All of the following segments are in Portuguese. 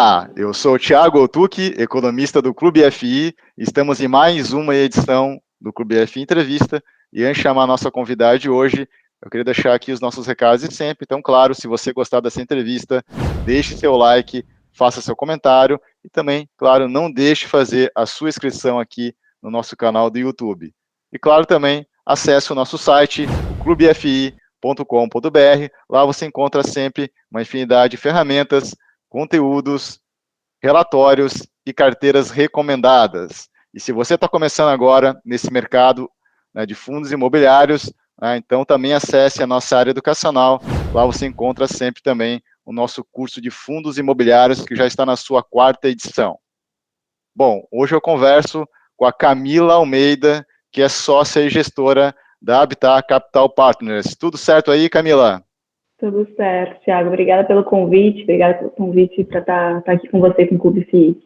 Olá, eu sou o Thiago Otuki, economista do Clube FI. Estamos em mais uma edição do Clube FI Entrevista. E antes de chamar a nossa convidada de hoje, eu queria deixar aqui os nossos recados de sempre. Então, claro, se você gostar dessa entrevista, deixe seu like, faça seu comentário e também, claro, não deixe de fazer a sua inscrição aqui no nosso canal do YouTube. E, claro, também acesse o nosso site, clubefi.com.br. Lá você encontra sempre uma infinidade de ferramentas, conteúdos, relatórios e carteiras recomendadas. E se você está começando agora nesse mercado, né, de fundos imobiliários, né, então também acesse a nossa área educacional. Lá você encontra sempre também o nosso curso de fundos imobiliários, que já está na sua 4ª edição. Bom, hoje eu converso com a Camila Almeida, que é sócia e gestora da Habitat Capital Partners. Tudo certo aí, Camila? Tudo certo, Thiago. Obrigada pelo convite para estar aqui com você com o Clube FI.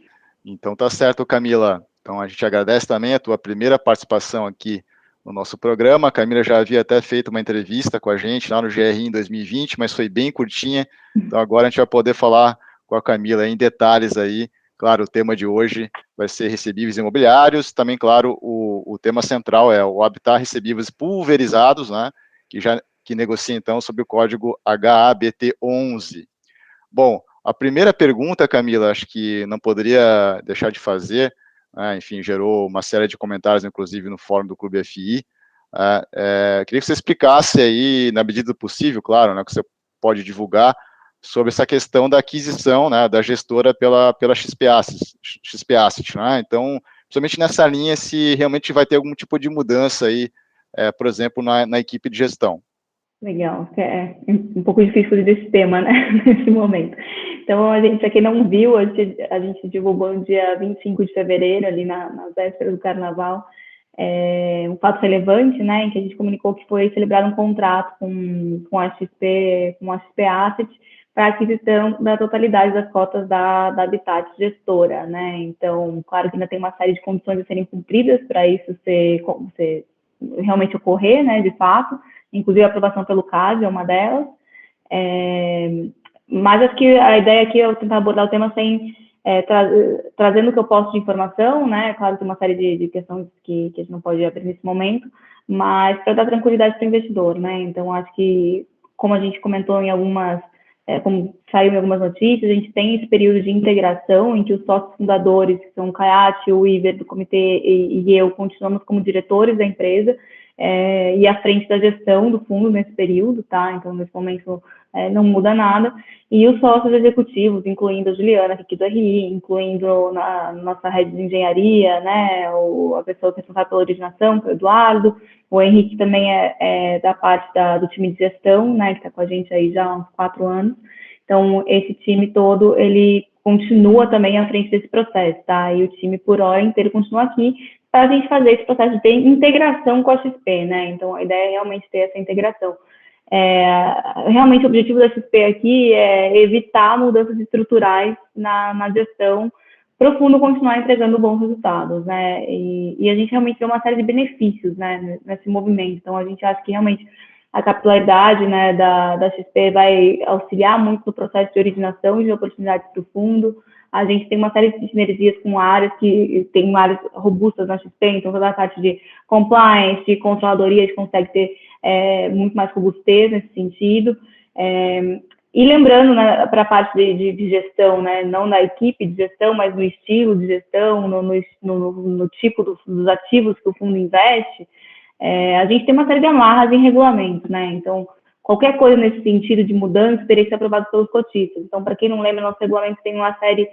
Então tá certo, Camila. Então a gente agradece também a tua primeira participação aqui no nosso programa. A Camila já havia até feito uma entrevista com a gente lá no GRI em 2020, mas foi bem curtinha. Então agora a gente vai poder falar com a Camila em detalhes aí. Claro, o tema de hoje vai ser recebíveis imobiliários. Também, claro, o tema central é o Habitat Recebíveis Pulverizados, né? Que negocia então sob o código HABT11. Bom, a primeira pergunta, Camila, acho que não poderia deixar de fazer, né, enfim, gerou uma série de comentários, inclusive no fórum do Clube FI. Queria que você explicasse aí, na medida do possível, claro, né, que você pode divulgar, sobre essa questão da aquisição, né, da gestora pela XP Asset, né? Então, principalmente nessa linha, se realmente vai ter algum tipo de mudança aí, por exemplo, na equipe de gestão. Legal, é um pouco difícil desse tema, né, nesse momento. Então, para quem não viu, a gente divulgou no dia 25 de fevereiro, ali nas vésperas do Carnaval, um fato relevante, né, em que a gente comunicou que foi celebrado um contrato com a XP Asset para a aquisição da totalidade das cotas da Habitat gestora, né. Então, claro que ainda tem uma série de condições a serem cumpridas para isso ser realmente ocorrer, né, de fato. Inclusive a aprovação pelo CAD é uma delas. Mas acho que a ideia aqui é tentar abordar o tema sem trazendo o que eu posso de informação, né? Claro que tem uma série de questões que a gente não pode abrir nesse momento, mas para dar tranquilidade para o investidor, né? Então, acho que, como a gente comentou em como saiu em algumas notícias, a gente tem esse período de integração em que os sócios fundadores, que são o Caiate, o Iver do comitê e eu, continuamos como diretores da empresa, e à frente da gestão do fundo nesse período, tá? Então, nesse momento, não muda nada. E os sócios executivos, incluindo a Juliana, aqui do RI, incluindo na nossa rede de engenharia, né? A pessoa responsável pela originação, que é o Eduardo, o Henrique também é da parte do time de gestão, né? Que está com a gente aí já há uns 4 anos. Então, esse time todo, ele continua também à frente desse processo, tá? E o time, por hora inteiro, continua aqui, para a gente fazer esse processo de integração com a XP, né? Então, a ideia é realmente ter essa integração. Realmente, o objetivo da XP aqui é evitar mudanças estruturais na gestão, para o fundo continuar entregando bons resultados, né? E a gente realmente vê uma série de benefícios, né, nesse movimento. Então, a gente acha que realmente a capilaridade, né, da XP vai auxiliar muito no processo de originação e de oportunidades para o fundo. A gente tem uma série de sinergias com áreas que tem áreas robustas na XP, então toda a parte de compliance, de controladoria, a gente consegue ter muito mais robustez nesse sentido. E lembrando, né, para a parte de gestão, né, não na equipe de gestão, mas no estilo de gestão, no tipo dos ativos que o fundo investe, a gente tem uma série de amarras em regulamentos, né? Então, qualquer coisa nesse sentido de mudança teria que ser aprovado pelos cotistas. Então, para quem não lembra, nosso regulamento tem uma série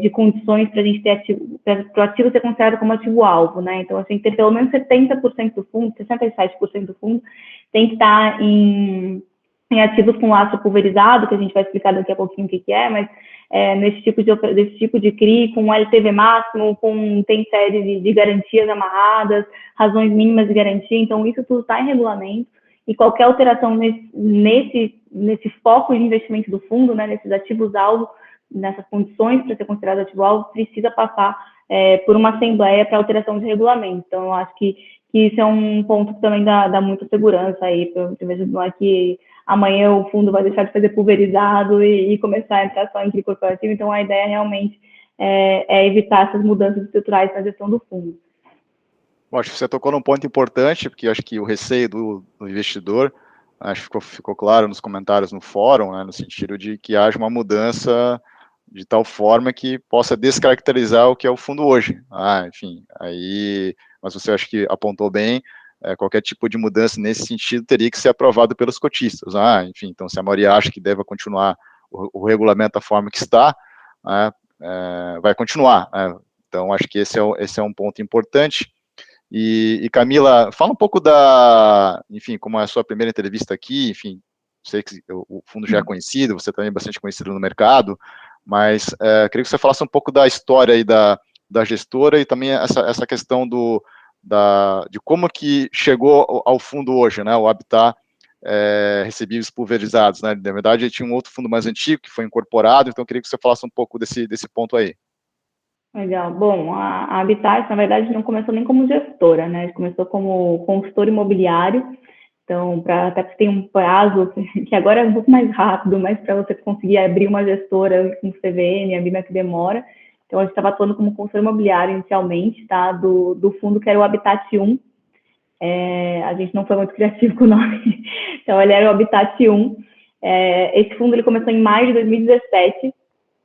de condições para a gente ter para o ativo ser considerado como ativo-alvo, né? Então, assim, ter pelo menos 70% do fundo, 67% do fundo tem que estar em ativos com lastro pulverizado, que a gente vai explicar daqui a pouquinho o que é, mas desse tipo de CRI, com LTV máximo, tem série de garantias amarradas, razões mínimas de garantia, então isso tudo está em regulamento, e qualquer alteração nesse foco de investimento do fundo, né, nesses ativos-alvo, nessas condições para ser considerado ativo-alvo, precisa passar por uma assembleia para alteração de regulamento. Então, eu acho que isso é um ponto que também dá muita segurança aí para o investidor, que amanhã o fundo vai deixar de fazer pulverizado e começar a entrar só em CRI corporativo. Então, a ideia realmente é evitar essas mudanças estruturais na gestão do fundo. Bom, acho que você tocou num ponto importante, porque acho que o receio do investidor, acho que ficou claro nos comentários no fórum, né, no sentido de que haja uma mudança de tal forma que possa descaracterizar o que é o fundo hoje. Enfim, aí, mas você acha que apontou bem, qualquer tipo de mudança nesse sentido teria que ser aprovado pelos cotistas. Enfim, então se a maioria acha que deve continuar o regulamento da forma que está, vai continuar. Então acho que esse é um ponto importante. E Camila, fala um pouco enfim, como é a sua primeira entrevista aqui, enfim, sei que o fundo já é conhecido, você também é bastante conhecido no mercado, mas queria que você falasse um pouco da história aí da gestora e também essa questão de como que chegou ao fundo hoje, né, o Habitat Recebíveis Pulverizados, né, na verdade tinha um outro fundo mais antigo que foi incorporado, então eu queria que você falasse um pouco desse ponto aí. Legal. Bom, a Habitat, na verdade, não começou nem como gestora, né? Começou como consultor imobiliário. Então, até porque tem um prazo que agora é um pouco mais rápido, mas para você conseguir abrir uma gestora com CVM, a BIMA que demora. Então, a gente estava atuando como consultor imobiliário inicialmente, tá? Do fundo que era o Habitat 1. A gente não foi muito criativo com o nome. Então, ele era o Habitat 1. Esse fundo ele começou em maio de 2017.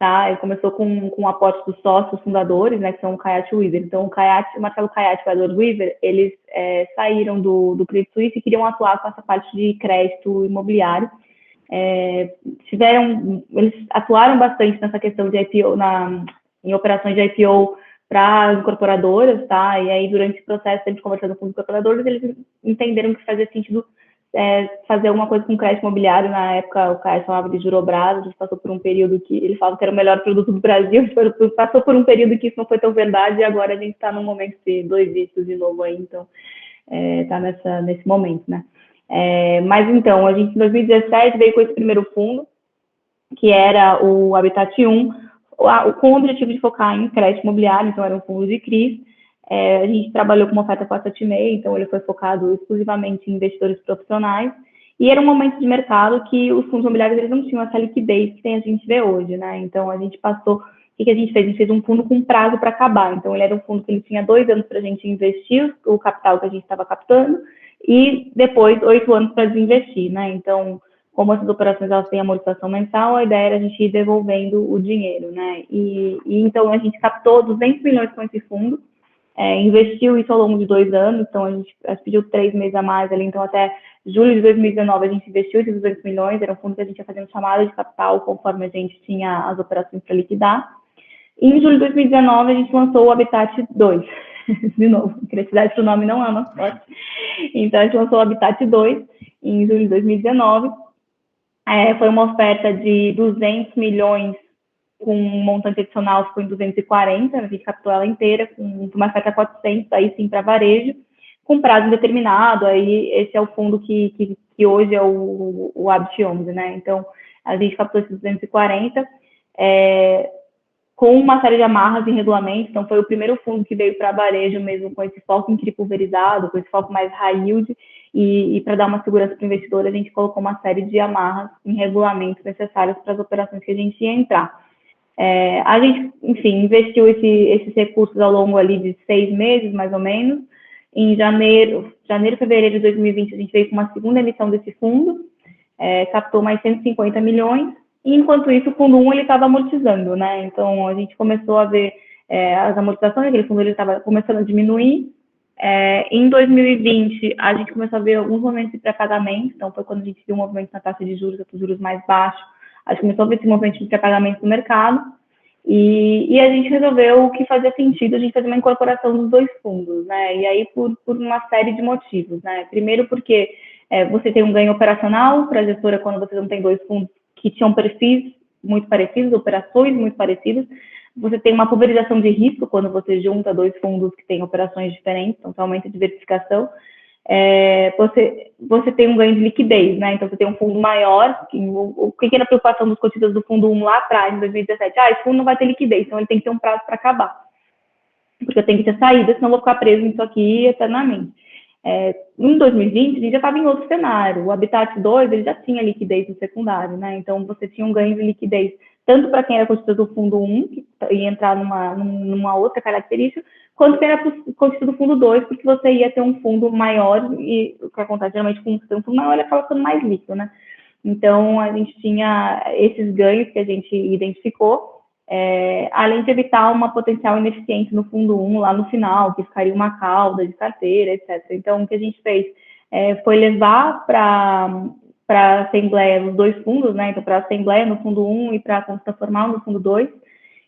Tá? Ele começou com o aporte dos sócios fundadores, né, que são o Kayat e o Weaver. Então, o Marcelo Kayat e o Edward Weaver, eles saíram do Credit Suisse e queriam atuar com essa parte de crédito imobiliário. Eles atuaram bastante nessa questão de IPO, em operações de IPO para as incorporadoras, tá? E aí, durante esse processo, a gente conversando com os incorporadores, eles entenderam que fazia sentido fazer alguma coisa com crédito imobiliário. Na época, o Caio chamava de Jurobras, a gente passou por um período que ele falava que era o melhor produto do Brasil, passou por um período que isso não foi tão verdade, e agora a gente está num momento de 2 dígitos de novo aí, então está nesse momento, né? Mas então, a gente em 2017 veio com esse primeiro fundo, que era o Habitat 1, com o objetivo de focar em crédito imobiliário, então era um fundo de CRIs. A gente trabalhou com uma oferta 476, então ele foi focado exclusivamente em investidores profissionais, e era um momento de mercado que os fundos imobiliários eles não tinham essa liquidez que a gente vê hoje, né? Então a gente passou, o que a gente fez? A gente fez um fundo com prazo para acabar, então ele era um fundo que ele tinha 2 anos para a gente investir o capital que a gente estava captando, e depois 8 anos para desinvestir, né? Então, como essas operações elas têm amortização mensal, a ideia era a gente ir devolvendo o dinheiro, né? E então a gente captou 200 milhões com esse fundo, investiu isso ao longo de 2 anos, então a gente pediu 3 meses a mais ali, então até julho de 2019 a gente investiu esses 200 milhões, era um fundo que a gente ia fazendo chamada de capital conforme a gente tinha as operações para liquidar. E em julho de 2019 a gente lançou o Habitat 2, de novo, criatividade para o nome não é uma sorte. Então a gente lançou o Habitat 2 em julho de 2019, foi uma oferta de 200 milhões com um montante adicional ficou em 240, a gente captou ela inteira, com uma oferta 400, aí sim para varejo, com prazo indeterminado, aí esse é o fundo que hoje é o Habit 11, né? Então, a gente captou esses 240, com uma série de amarras em regulamentos, então foi o primeiro fundo que veio para varejo mesmo, com esse foco em CRI pulverizado, com esse foco mais high yield, e para dar uma segurança para o investidor, a gente colocou uma série de amarras em regulamentos necessários para as operações que a gente ia entrar. A gente, enfim, investiu esses recursos ao longo ali de 6 meses, mais ou menos. Em janeiro, fevereiro de 2020, a gente veio com uma segunda emissão desse fundo, captou mais 150 milhões, e enquanto isso, o fundo 1 ele estava amortizando, né? Então, a gente começou a ver as amortizações, aquele fundo ele estava começando a diminuir. Em 2020, a gente começou a ver alguns momentos de pré-pagamento, então foi quando a gente viu um movimento na taxa de juros mais baixos, a gente começou a ver esse movimento de pré-pagamento no mercado, e a gente resolveu que fazia sentido a gente fazer uma incorporação dos 2 fundos, né? E aí por uma série de motivos, né? Primeiro porque você tem um ganho operacional para a gestora quando você não tem 2 fundos que tinham perfis muito parecidos, operações muito parecidas. Você tem uma pulverização de risco quando você junta 2 fundos que têm operações diferentes, então você aumenta a diversificação. Você tem um ganho de liquidez, né? Então, você tem um fundo maior. O que era a preocupação dos cotistas do fundo 1 lá atrás, em 2017? Esse fundo não vai ter liquidez, então ele tem que ter um prazo para acabar. Porque eu tenho que ter saída, senão eu vou ficar preso nisso aqui eternamente. Em 2020, a gente já estava em outro cenário. O Habitat 2, ele já tinha liquidez no secundário, né? Então, você tinha um ganho de liquidez, tanto para quem era cotista do fundo 1, que ia entrar numa outra característica, quanto quem era cotista do fundo 2, porque você ia ter um fundo maior, e o que acontece geralmente com um fundo maior, ele acaba ficando mais líquido, né? Então, a gente tinha esses ganhos que a gente identificou, além de evitar uma potencial ineficiência no fundo 1 lá no final, que ficaria uma cauda de carteira, etc. Então, o que a gente fez foi levar para a Assembleia os dois fundos, né? Então, para a Assembleia no fundo 1 e para a Consulta Formal no fundo 2,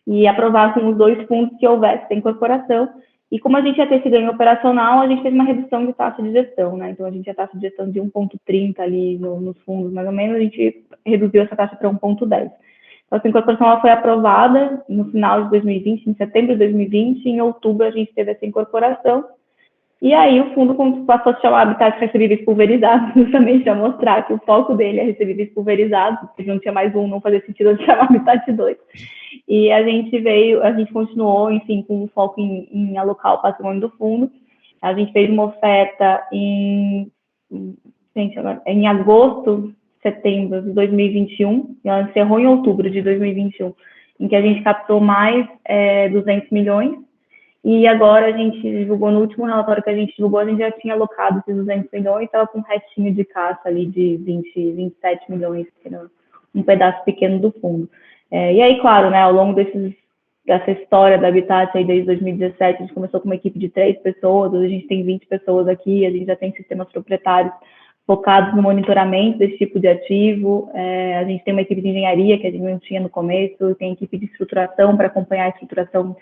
e aprovar com os dois fundos que houvesse a incorporação. E como a gente ia ter esse ganho operacional, a gente fez uma redução de taxa de gestão, né? Então, a gente tinha taxa de gestão de 1,30 ali nos fundos, mais ou menos, a gente reduziu essa taxa para 1,10. Então, essa incorporação ela foi aprovada no final de 2020, em setembro de 2020, e em outubro a gente teve essa incorporação. E aí o fundo passou a se chamar Habitat Recebíveis Pulverizados, justamente para mostrar que o foco dele é recebíveis pulverizados, porque não tinha mais um, não fazia sentido de chamar Habitat 2. E a gente continuou, enfim, com o foco em alocar o patrimônio do fundo. A gente fez uma oferta em agosto, setembro de 2021, e ela encerrou em outubro de 2021, em que a gente captou mais 200 milhões, e agora a gente divulgou, no último relatório que a gente divulgou, a gente já tinha alocado esses 200 milhões, estava com um restinho de caixa ali de 27 milhões, que era um pedaço pequeno do fundo. E aí, claro, né, ao longo dessa história da Habitat, aí desde 2017, a gente começou com uma equipe de 3 pessoas, hoje a gente tem 20 pessoas aqui, a gente já tem sistemas proprietários focados no monitoramento desse tipo de ativo, a gente tem uma equipe de engenharia que a gente não tinha no começo, tem equipe de estruturação para acompanhar a estruturação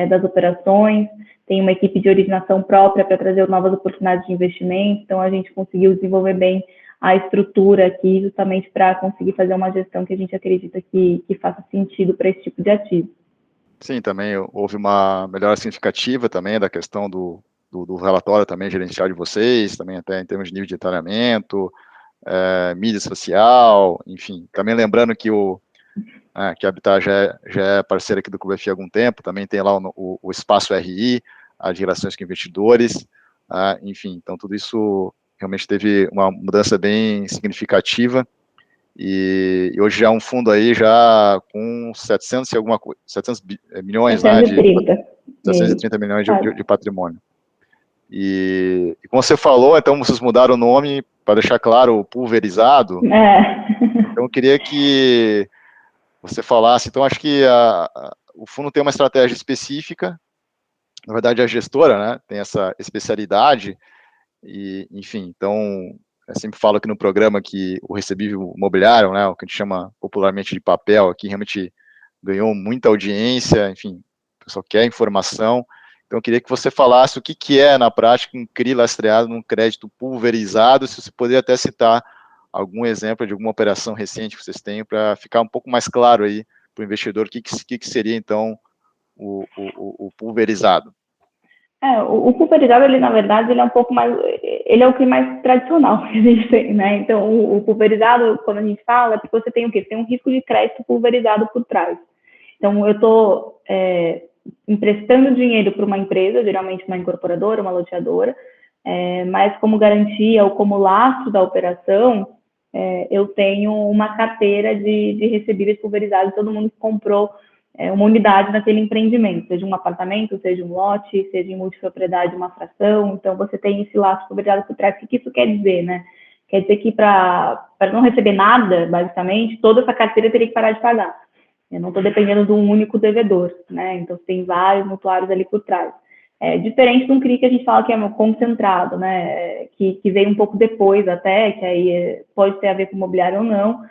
das operações, tem uma equipe de originação própria para trazer novas oportunidades de investimento, então a gente conseguiu desenvolver bem a estrutura aqui, justamente para conseguir fazer uma gestão que a gente acredita que faça sentido para esse tipo de ativo. Sim, também houve uma melhora significativa também da questão do relatório também gerencial de vocês, também até em termos de nível de detalhamento, mídia social, enfim. Também lembrando que que a Habitat já é parceira aqui do Clube FI há algum tempo, também tem lá o Espaço RI, as relações com investidores, enfim, então tudo isso realmente teve uma mudança bem significativa, e hoje já é um fundo aí já com 700 milhões, 730. 730 milhões de patrimônio. E como você falou, então vocês mudaram o nome para deixar claro, pulverizado. Então eu queria que você falasse, então acho que o fundo tem uma estratégia específica, na verdade a gestora, né, tem essa especialidade, e enfim, então eu sempre falo aqui no programa que o recebível imobiliário, né, o que a gente chama popularmente de papel, aqui realmente ganhou muita audiência, enfim, o pessoal quer informação, então eu queria que você falasse o que é na prática um CRI lastreado num crédito pulverizado, se você poderia até citar algum exemplo de alguma operação recente que vocês tenham, para ficar um pouco mais claro aí para o investidor o que seria, então, o pulverizado. O pulverizado, ele, na verdade, ele é um pouco mais, ele é o que mais tradicional que a gente tem, né? Então, o pulverizado, quando a gente fala, é porque você tem o quê? Você tem um risco de crédito pulverizado por trás. Então, eu estou emprestando dinheiro para uma empresa, geralmente uma incorporadora, uma loteadora, mas como garantia ou como lastro da operação, eu tenho uma carteira de recebíveis pulverizados, todo mundo que comprou uma unidade naquele empreendimento, seja um apartamento, seja um lote, seja em multipropriedade uma fração, então você tem esse lastro pulverizado por trás. O que isso quer dizer, né? Quer dizer que para não receber nada, basicamente, toda essa carteira teria que parar de pagar. Eu não estou dependendo de um único devedor, né? Então tem vários mutuários ali por trás. Diferente de um CRI que a gente fala que é concentrado, né? Que veio um pouco depois até, que aí pode ter a ver com imobiliário ou não,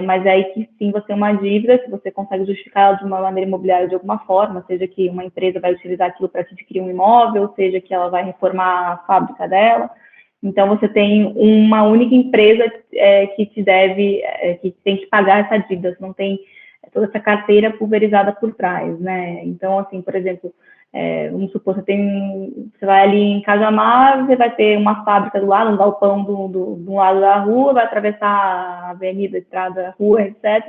mas aí que sim você tem uma dívida, que você consegue justificar ela de uma maneira imobiliária de alguma forma, seja que uma empresa vai utilizar aquilo para adquirir um imóvel, seja que ela vai reformar a fábrica dela. Então, você tem uma única empresa que te deve, que tem que pagar essa dívida, você não tem toda essa carteira pulverizada por trás, né? Então, assim, por exemplo, vamos supor, você vai ali em Cajamar, você vai ter uma fábrica do lado, um galpão do lado da rua, vai atravessar a avenida, a estrada, a rua, etc.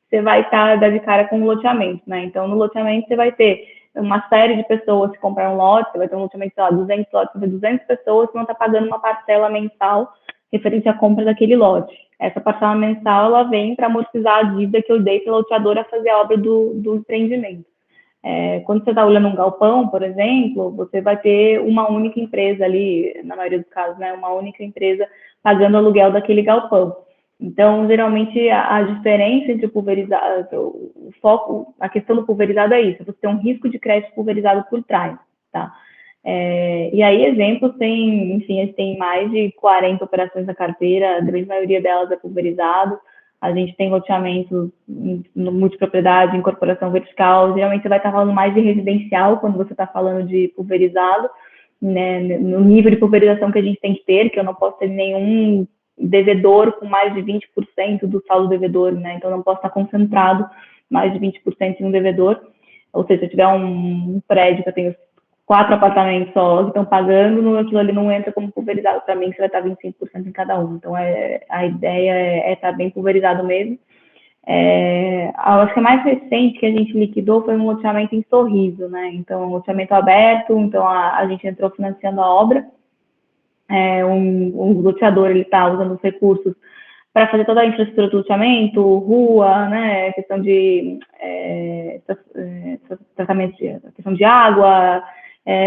Você vai estar de cara com o loteamento, né? Então, no loteamento, você vai ter uma série de pessoas que compraram lotes, você vai ter um loteamento, sei lá, 200 lotes, vai ter 200 pessoas que vão estar pagando uma parcela mensal referente à compra daquele lote. Essa parcela mensal, ela vem para amortizar a dívida que eu dei para a loteadora fazer a obra do empreendimento. Quando você está olhando um galpão, por exemplo, você vai ter uma única empresa ali, na maioria dos casos, né, uma única empresa pagando o aluguel daquele galpão. Então, geralmente, a diferença entre o pulverizado, o foco, a questão do pulverizado é isso, você tem um risco de crédito pulverizado por trás, tá? E aí, exemplos, enfim, a gente tem mais de 40 operações na carteira, a grande maioria delas é pulverizado, a gente tem loteamentos no multipropriedade, incorporação vertical, geralmente você vai estar falando mais de residencial quando você está falando de pulverizado, né, no nível de pulverização que a gente tem que ter, que eu não posso ter nenhum devedor com mais de 20% do saldo devedor, né? Então não posso estar concentrado mais de 20% em um devedor. Ou seja, se eu tiver um prédio que eu tenho 4 apartamentos só que estão pagando, aquilo ali não entra como pulverizado para mim, que você vai estar 25% em cada um. Então a ideia é estar bem pulverizado mesmo. Acho que a mais recente que a gente liquidou foi um loteamento em Sorriso, né? Então, um loteamento aberto, então a gente entrou financiando a obra. Um loteador, ele está usando os recursos para fazer toda a infraestrutura do loteamento, rua, né, questão de tratamento, questão de água,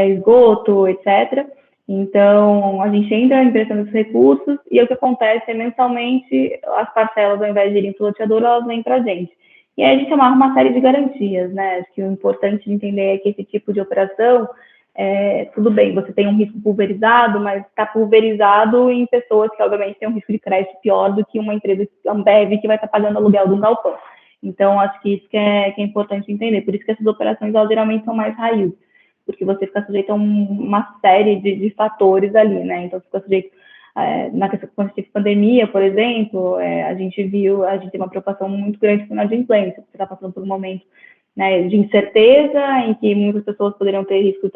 esgoto, etc. Então, a gente entra emprestando esses recursos e o que acontece é, mensalmente, as parcelas, ao invés de irem para o loteador, elas vêm para a gente. E aí a gente amarra uma série de garantias, né? Acho que o importante de entender é que esse tipo de operação, tudo bem, você tem um risco pulverizado, mas está pulverizado em pessoas que, obviamente, têm um risco de crédito pior do que uma empresa Ambev que vai estar pagando aluguel de um galpão. Então, acho que isso que é importante entender. Por isso que essas operações, elas geralmente são mais raiz, porque você fica sujeito a uma série de fatores ali, né? Então, você fica sujeito, na questão de pandemia, por exemplo, a gente tem uma preocupação muito grande com a inadimplência, você está passando por um momento, né, de incerteza, em que muitas pessoas poderiam ter risco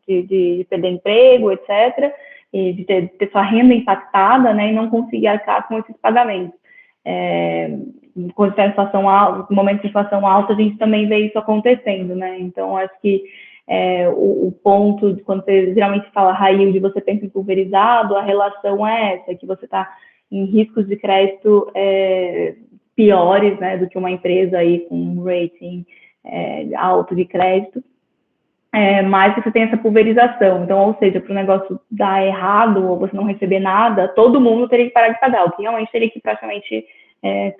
de perder emprego, etc., e de ter sua renda impactada, né, e não conseguir arcar com esses pagamentos. Quando está em inflação alta, no momento de inflação alta, a gente também vê isso acontecendo, né? Então, acho que o ponto, quando você geralmente fala high yield, você pensa em pulverizado, a relação é essa, que você está em riscos de crédito piores, né, do que uma empresa aí com um rating alto de crédito, mas você tem essa pulverização. Então, ou seja, para o negócio dar errado ou você não receber nada, todo mundo teria que parar de pagar, o que realmente teria que praticamente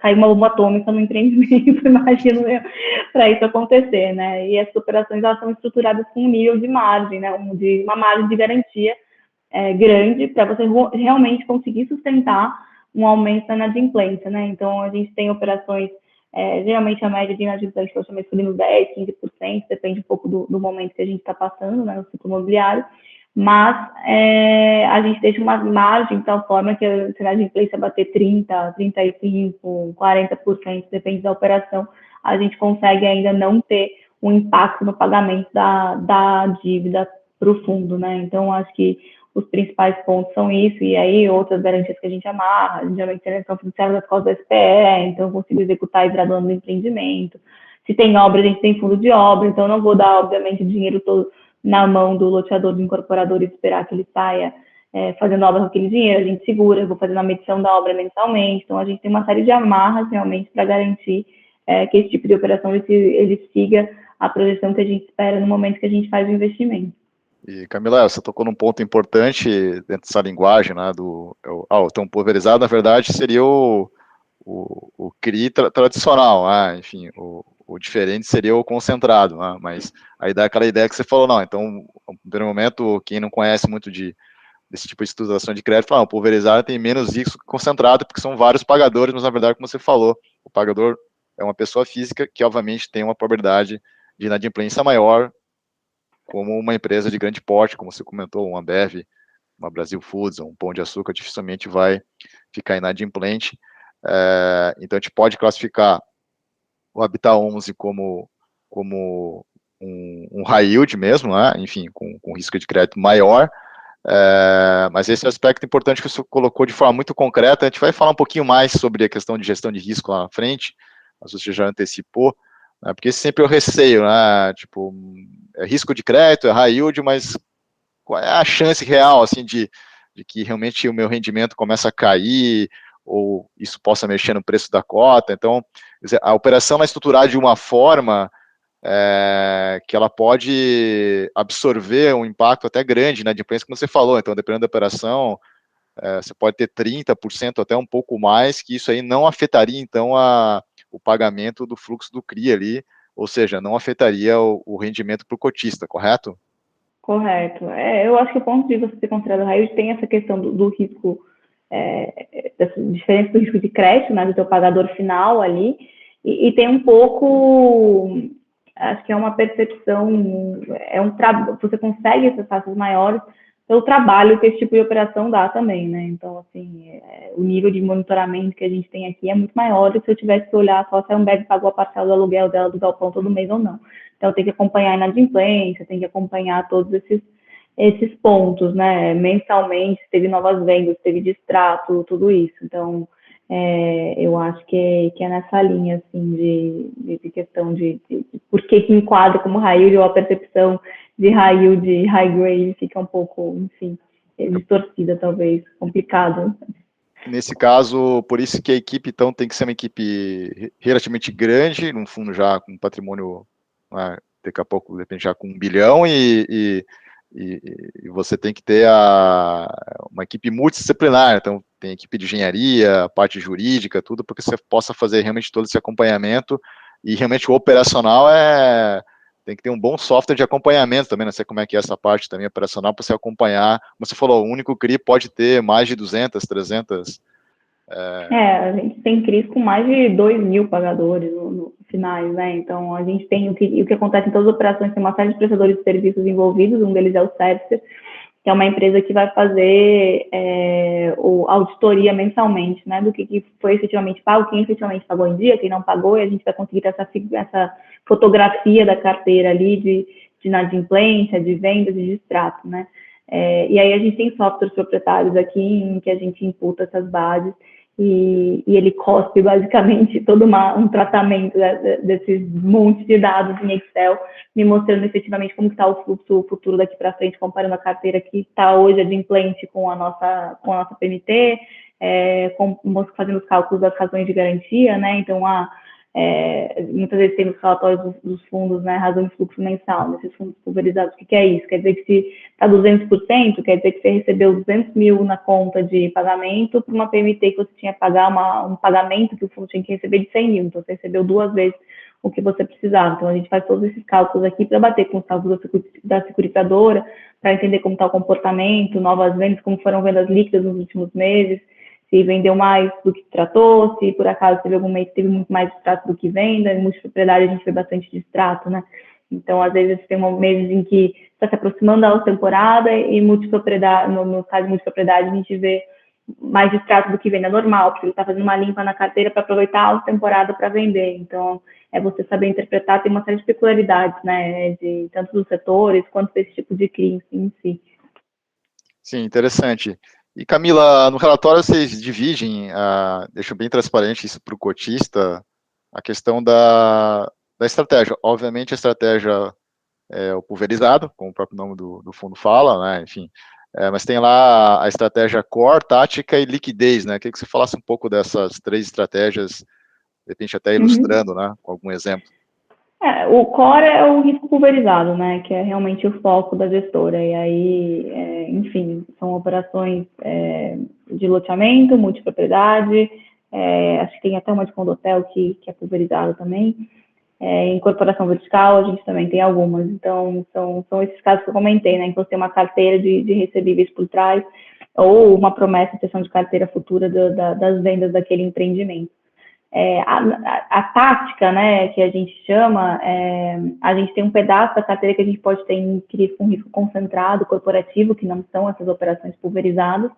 cair uma bomba atômica no empreendimento, imagino eu, para isso acontecer, né? E essas operações, elas são estruturadas com um nível de margem, né? Uma margem de garantia grande para você realmente conseguir sustentar um aumento na inadimplência, né? Então, a gente tem operações, geralmente a média de inadimplência eu chamei de 10, 15%, depende um pouco do momento que a gente está passando, né, no ciclo imobiliário, mas a gente deixa uma margem de tal forma que a inadimplência bater 30%, 35%, 40%, depende da operação, a gente consegue ainda não ter um impacto no pagamento da dívida para o fundo, né? Então, acho que os principais pontos são isso, e aí outras garantias que a gente amarra, a gente chama de intervenção fiduciária das causas da SPE, então eu consigo executar e virar dono do empreendimento. Se tem obra, a gente tem fundo de obra, então eu não vou dar, obviamente, o dinheiro todo na mão do loteador, do incorporador e esperar que ele saia fazendo obra com aquele dinheiro, a gente segura, eu vou fazendo a medição da obra mensalmente, então a gente tem uma série de amarras realmente para garantir que esse tipo de operação ele siga a projeção que a gente espera no momento que a gente faz o investimento. E, Camila, você tocou num ponto importante dentro dessa linguagem, né, então pulverizado, na verdade, seria o CRI tradicional, né, enfim, o diferente seria o concentrado, né, mas aí dá aquela ideia que você falou, não, então, no primeiro momento, quem não conhece muito desse tipo de estruturação de crédito, fala, o pulverizado tem menos risco que concentrado, porque são vários pagadores, mas na verdade, como você falou, o pagador é uma pessoa física que, obviamente, tem uma probabilidade de inadimplência maior, como uma empresa de grande porte, como você comentou, uma Ambev, uma Brasil Foods, um Pão de Açúcar, dificilmente vai ficar inadimplente. Então, a gente pode classificar o Habitat 11 como um high yield mesmo, né? Enfim, com risco de crédito maior, mas esse é um aspecto importante que você colocou de forma muito concreta. A gente vai falar um pouquinho mais sobre a questão de gestão de risco lá na frente, mas você já antecipou, né? Porque sempre eu receio, né? Tipo, é risco de crédito, é high yield, mas qual é a chance real, assim, de que realmente o meu rendimento começa a cair, ou isso possa mexer no preço da cota? Então, a operação é estruturada de uma forma que ela pode absorver um impacto até grande, né, de imprensa, como você falou. Então, dependendo da operação, você pode ter 30%, até um pouco mais, que isso aí não afetaria, então, o pagamento do fluxo do CRI ali, ou seja, não afetaria o rendimento para o cotista, correto? Correto. Eu acho que o ponto de você ser considerado high yield tem essa questão do risco, dessa diferença do risco de crédito, né, do teu pagador final ali, e tem um pouco, acho que é uma percepção, você consegue essas taxas maiores pelo trabalho que esse tipo de operação dá também, né? Então, assim, o nível de monitoramento que a gente tem aqui é muito maior do que se eu tivesse que olhar só se a Ambev pagou a parcela do aluguel dela do galpão todo mês ou não. Então, tem que acompanhar a inadimplência, tem que acompanhar todos esses pontos, né? Mensalmente, teve novas vendas, teve distrato, tudo isso. Então, eu acho que é nessa linha, assim, de questão de por que enquadra como high yield, ou a percepção de high yield e high grade fica um pouco, enfim, distorcida, talvez, complicado. Nesse caso, por isso que a equipe, então, tem que ser uma equipe relativamente grande, num fundo já com patrimônio, né, daqui a pouco, de repente, já com 1 bilhão, e você tem que ter uma equipe multidisciplinar, então tem equipe de engenharia, parte jurídica, tudo, porque você possa fazer realmente todo esse acompanhamento, e realmente o operacional tem que ter um bom software de acompanhamento também, não sei como é que é essa parte também operacional, para você acompanhar, como você falou, o único CRI pode ter mais de 200, 300... A gente tem CRIs com mais de 2.000 pagadores no finais, né? Então, a gente tem o que acontece em todas as operações, tem uma série de prestadores de serviços envolvidos, um deles é o Servicer, que é uma empresa que vai fazer a auditoria mensalmente, né, do que foi efetivamente pago, quem efetivamente pagou em dia, quem não pagou, e a gente vai conseguir ter essa fotografia da carteira ali de inadimplência, de vendas e de extrato, né. E aí a gente tem softwares proprietários aqui em que a gente imputa essas bases e ele cospe basicamente todo um tratamento desses montes de dados em Excel, me mostrando efetivamente como está o fluxo futuro daqui para frente, comparando a carteira que está hoje adimplente com a nossa PMT, fazendo os cálculos das razões de garantia, né? Então, muitas vezes tem nos relatórios dos fundos, né, razão de fluxo mensal, nesses fundos pulverizados. O que é isso? Quer dizer que se está 200%, quer dizer que você recebeu 200 mil na conta de pagamento para uma PMT que você tinha que pagar um pagamento que o fundo tinha que receber de 100 mil. Então, você recebeu 2 vezes o que você precisava. Então, a gente faz todos esses cálculos aqui para bater com os cálculos da securitadora, para entender como está o comportamento, novas vendas, como foram vendas líquidas nos últimos meses, se vendeu mais do que tratou, se por acaso teve algum mês que teve muito mais distrato do que venda, em multipropriedade a gente vê bastante distrato, né? Então, às vezes, tem meses em que está se aproximando da temporada e multipropriedade, no caso de multipropriedade, a gente vê mais distrato do que venda normal, porque ele está fazendo uma limpa na carteira para aproveitar a temporada para vender. Então, você saber interpretar, tem uma série de peculiaridades, né, de tanto dos setores quanto desse tipo de crime em si. Sim, interessante. E Camila, no relatório vocês dividem, deixam bem transparente isso para o cotista, a questão da estratégia. Obviamente a estratégia é o pulverizado, como o próprio nome do fundo fala, né? Enfim, mas tem lá a estratégia core, tática e liquidez, né? Queria que você falasse um pouco dessas 3 estratégias, de repente até ilustrando, né, com algum exemplo. O core é o risco pulverizado, né, que é realmente o foco da gestora, e aí, enfim, são operações de loteamento, multipropriedade, acho que tem até uma de condotel que é pulverizado também, incorporação vertical, a gente também tem algumas, então são esses casos que eu comentei, né, que você tem uma carteira de recebíveis por trás, ou uma promessa de cessão de carteira futura das vendas daquele empreendimento. A tática, né, que a gente chama, a gente tem um pedaço da carteira que a gente pode ter em CRIs com risco concentrado, corporativo, que não são essas operações pulverizadas,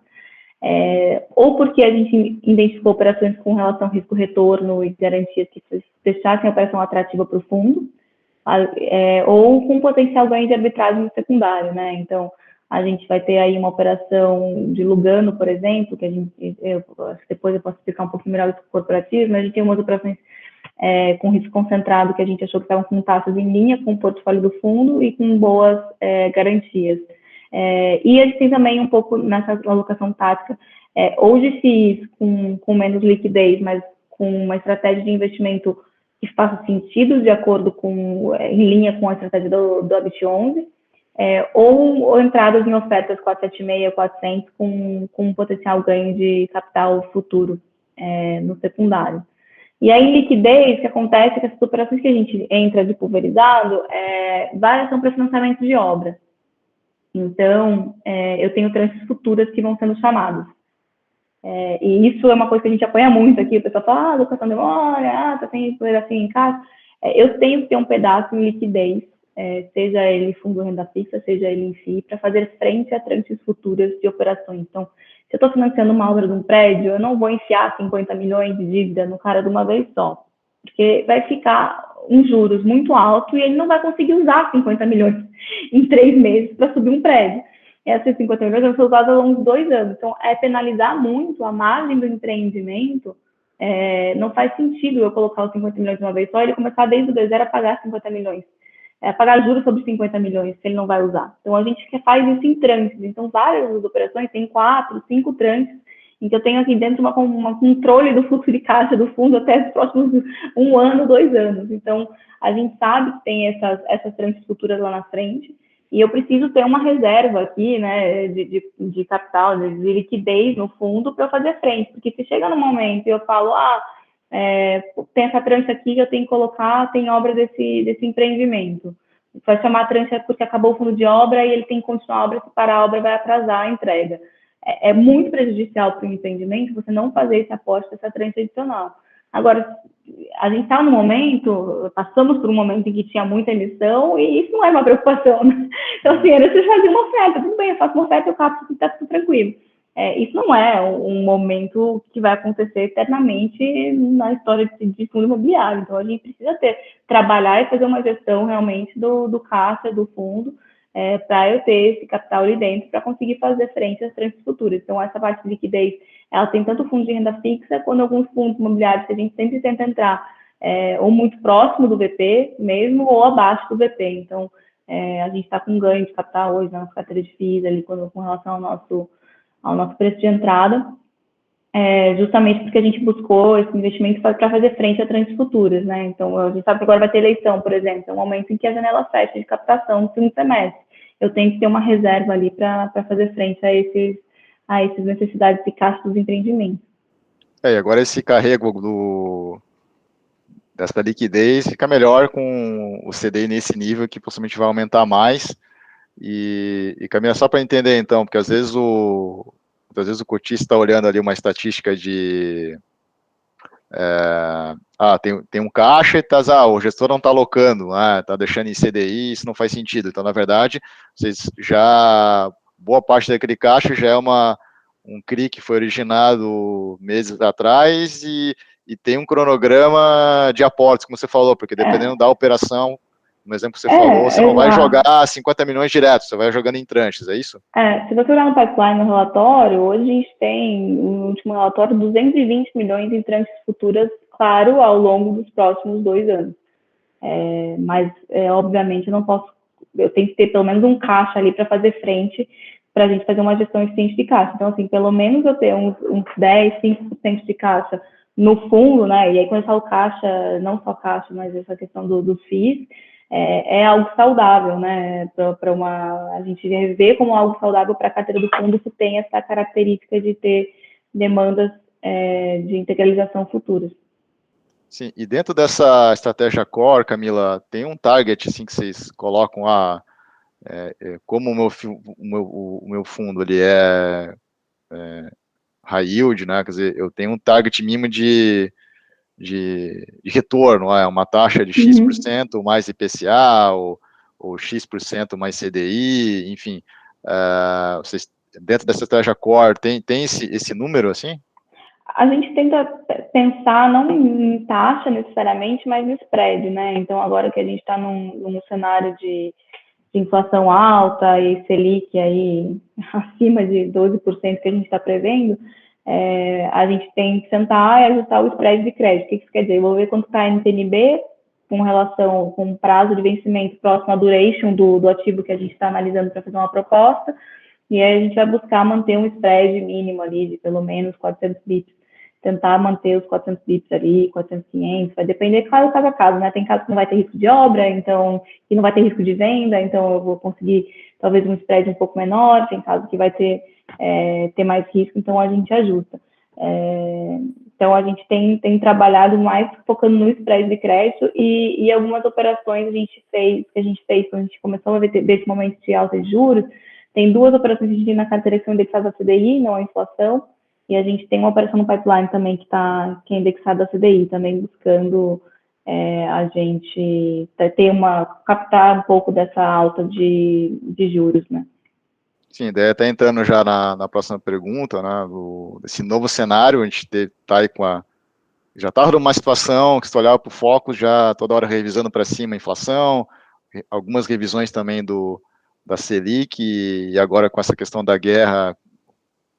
ou porque a gente identificou operações com relação ao risco-retorno e garantias que deixassem a operação atrativa para o fundo, ou com potencial ganho de arbitragem no secundário, né? Então, a gente vai ter aí uma operação de Lugano, por exemplo, que depois eu posso explicar um pouquinho melhor do corporativo, mas a gente tem umas operações com risco concentrado, que a gente achou que estavam com taxas em linha com o portfólio do fundo e com boas garantias. E a gente tem também um pouco nessa alocação tática, ou de FIIs com menos liquidez, mas com uma estratégia de investimento que faça sentido de acordo em linha com a estratégia do Habit 11, ou entradas em ofertas 476, 400 com um potencial ganho de capital futuro no secundário. E aí, em liquidez, o que acontece é que as operações que a gente entra de pulverizado, várias são para financiamento de obra. Então, eu tenho tranches futuras que vão sendo chamadas. E isso é uma coisa que a gente apoia muito aqui. O pessoal fala, alocação demora, tá sem poder assim em casa. Eu tenho que ter um pedaço em liquidez, seja ele fundo renda fixa, seja ele em FII, para fazer frente a tranches futuras de operações. Então, se eu estou financiando uma obra de um prédio, eu não vou enfiar 50 milhões de dívida no cara de uma vez só, porque vai ficar um juros muito alto e ele não vai conseguir usar 50 milhões em 3 meses para subir um prédio. Essas 50 milhões vão ser usadas ao longo de 2 anos. Então, penalizar muito a margem do empreendimento, não faz sentido eu colocar os 50 milhões de uma vez só e ele começar desde o zero a pagar 50 milhões. Pagar juros sobre 50 milhões, que ele não vai usar. Então, a gente faz isso em tranches. Então, várias operações têm 4, 5 tranches, em que eu tenho aqui dentro um controle do fluxo de caixa do fundo até os próximos 1 ano, 2 anos. Então, a gente sabe que tem essas tranches futuras lá na frente, e eu preciso ter uma reserva aqui, né, de capital, de liquidez no fundo para eu fazer frente. Porque se chega no momento e eu falo, tem essa tranche aqui que eu tenho que colocar, tem obra desse empreendimento. Vai chamar a tranche porque acabou o fundo de obra e ele tem que continuar a obra, se parar a obra vai atrasar a entrega. É muito prejudicial para o empreendimento você não fazer esse aporte dessa tranche adicional. Agora, a gente está no momento, passamos por um momento em que tinha muita emissão e isso não é uma preocupação, né? Então, assim, era você fazer uma oferta, tudo bem, eu faço uma oferta, eu capto, está tudo tranquilo. Isso não é um momento que vai acontecer eternamente na história de fundo imobiliário. Então, a gente precisa trabalhar e fazer uma gestão realmente do caixa, do fundo, para eu ter esse capital ali dentro para conseguir fazer frente às tranches futuras. Então, essa parte de liquidez, ela tem tanto fundo de renda fixa, quanto alguns fundos imobiliários que a gente sempre tenta entrar ou muito próximo do VP mesmo, ou abaixo do VP. Então, a gente está com um ganho de capital hoje na nossa carteira de FIIs, ali, com relação ao nosso preço de entrada, justamente porque a gente buscou esse investimento para fazer frente a tranches futuras, né? Então, a gente sabe que agora vai ter eleição, por exemplo, é um momento em que a janela fecha de captação no segundo semestre. Eu tenho que ter uma reserva ali para fazer frente a essas necessidades de caixa dos empreendimentos. E agora esse carrego dessa liquidez fica melhor com o CDI nesse nível, que possivelmente vai aumentar mais. E Camila, só para entender então, porque às vezes o cotista está olhando ali uma estatística de tem um caixa e o gestor não está alocando, está deixando em CDI, isso não faz sentido. Então, na verdade, boa parte daquele caixa já é um CRI que foi originado meses atrás e tem um cronograma de aportes, como você falou, porque dependendo da operação, no exemplo que você falou, você não vai jogar 50 milhões direto, você vai jogando em tranches, é isso? Se você olhar no pipeline, no relatório, hoje a gente tem, no último relatório, 220 milhões em tranches futuras, claro, ao longo dos próximos 2 anos. Mas, obviamente, eu tenho que ter pelo menos um caixa ali para fazer frente, para a gente fazer uma gestão eficiente de caixa. Então, assim, pelo menos eu ter uns 10, 5% de caixa no fundo, né? E aí, quando eu falo caixa, não só caixa, mas essa questão do FIIs, é algo saudável, né? A gente vê como algo saudável para a carteira do fundo que tem essa característica de ter demandas de integralização futuras. Sim, e dentro dessa estratégia core, Camila, tem um target assim que vocês colocam como o meu fundo ele high yield, né? Quer dizer, eu tenho um target mínimo de retorno, uma taxa de X% mais IPCA, ou X% mais CDI, enfim. Vocês, dentro dessa estratégia core, tem esse número, assim? A gente tenta pensar não em taxa necessariamente, mas no spread, né? Então, agora que a gente está num cenário de inflação alta e Selic aí acima de 12% que a gente está prevendo, a gente tem que sentar e ajustar o spread de crédito. O que isso quer dizer? Eu vou ver quanto está a NTNB com relação com o prazo de vencimento próximo à duration do ativo que a gente está analisando para fazer uma proposta, e aí a gente vai buscar manter um spread mínimo ali de pelo menos 400 bips, tentar manter os 400 bips ali, 400, 500, vai depender de caso a caso, né? Tem casos que não vai ter risco de obra, então, que não vai ter risco de venda, então eu vou conseguir talvez um spread um pouco menor, tem casos que vai ter mais risco, então a gente ajusta. Então a gente tem trabalhado mais focando no spread de crédito e algumas operações que a gente fez quando a gente começou a ver desse momento de alta de juros. Tem 2 operações que a gente tem na carteira que são indexadas à CDI, não à inflação, e a gente tem uma operação no pipeline também que é indexada à CDI, também buscando a gente captar um pouco dessa alta de juros, né? Sim, daí até entrando já na próxima pergunta, né, desse novo cenário, a gente está aí já estava numa situação que se olhava para o foco, já toda hora revisando para cima a inflação, algumas revisões também da Selic, e agora com essa questão da guerra,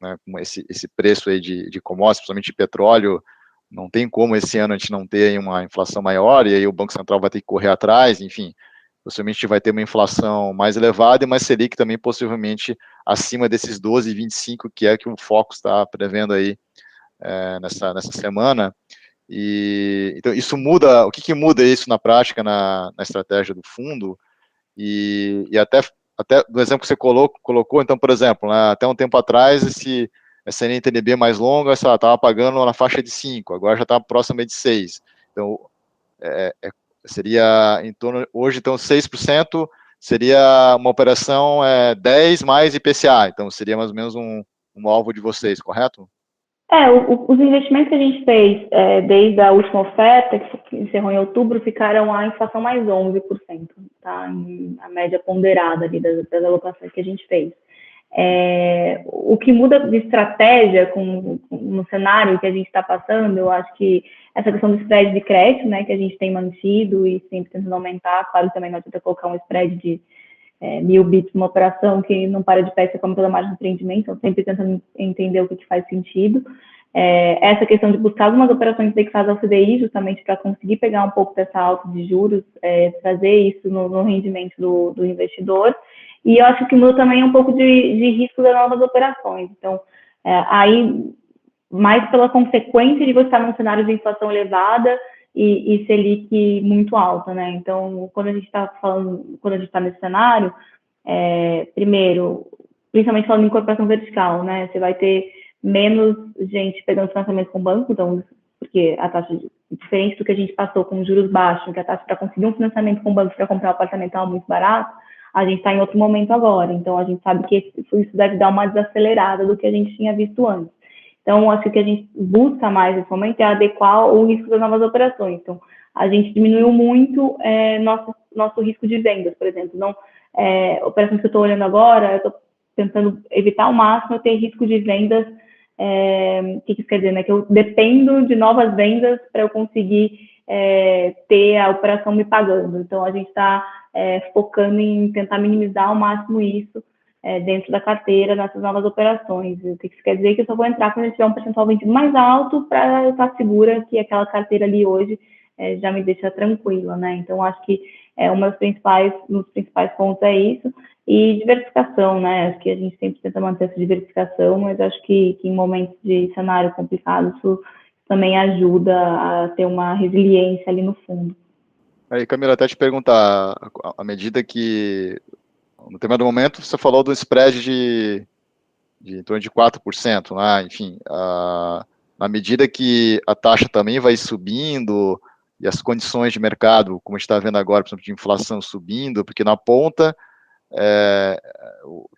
né, com esse preço aí de commodities, principalmente de petróleo, não tem como esse ano a gente não ter aí uma inflação maior, e aí o Banco Central vai ter que correr atrás, enfim, possivelmente vai ter uma inflação mais elevada e uma Selic também possivelmente acima desses 12,25, que é que o foco está prevendo aí nessa semana. E então isso muda, o que muda isso na prática, na estratégia do fundo, e até do exemplo que você colocou, então, por exemplo, né, até um tempo atrás, essa NTNB mais longa, estava pagando na faixa de 5, agora já está próxima de 6, então, seria em torno, hoje, então, 6% seria uma operação 10 mais IPCA, então seria mais ou menos um alvo de vocês, correto? Os investimentos que a gente fez desde a última oferta, que encerrou em outubro, ficaram a inflação mais 11%, tá? A média ponderada ali das alocações que a gente fez. O que muda de estratégia no cenário que a gente está passando, eu acho que essa questão do spread de crédito, né, que a gente tem mantido e sempre tentando aumentar, claro, também não adianta colocar um spread de 1000 bits numa operação que não para de pé, você come toda a margem de empreendimento, então sempre tentando entender o que faz sentido. Essa questão de buscar algumas operações indexadas ao CDI, justamente para conseguir pegar um pouco dessa alta de juros, trazer isso no rendimento do investidor. E eu acho que muda também um pouco de risco das novas operações. Então, aí, mais pela consequência de você estar num cenário de inflação elevada e Selic muito alta, né? Então, quando a gente está nesse cenário, primeiro, principalmente falando em incorporação vertical, né? Você vai ter menos gente pegando financiamento com o banco, então, porque a taxa, diferente do que a gente passou com juros baixos, que a taxa para conseguir um financiamento com o banco para comprar um apartamento estava muito barato, a gente está em outro momento agora. Então, a gente sabe que isso deve dar uma desacelerada do que a gente tinha visto antes. Então, acho que o que a gente busca mais nesse momento é adequar o risco das novas operações. Então, a gente diminuiu muito nosso risco de vendas, por exemplo. Não, operações que eu estou olhando agora, eu estou tentando evitar ao máximo eu ter risco de vendas. O que isso quer dizer? Né? Que eu dependo de novas vendas para eu conseguir ter a operação me pagando. Então, a gente está focando em tentar minimizar ao máximo isso dentro da carteira, nessas novas operações. O que isso quer dizer? Que eu só vou entrar quando eu tiver um percentual vendido mais alto para eu estar segura que aquela carteira ali hoje já me deixa tranquila, né? Então, acho que um dos principais pontos é isso. E diversificação, né? Acho que a gente sempre tenta manter essa diversificação, mas acho que em momentos de cenário complicado, isso também ajuda a ter uma resiliência ali no fundo. Aí, Camila, até te perguntar, à medida que, no determinado momento, você falou do spread de em torno de 4%, né? Enfim, na medida que a taxa também vai subindo e as condições de mercado, como a gente está vendo agora, por exemplo, de inflação subindo, porque na ponta,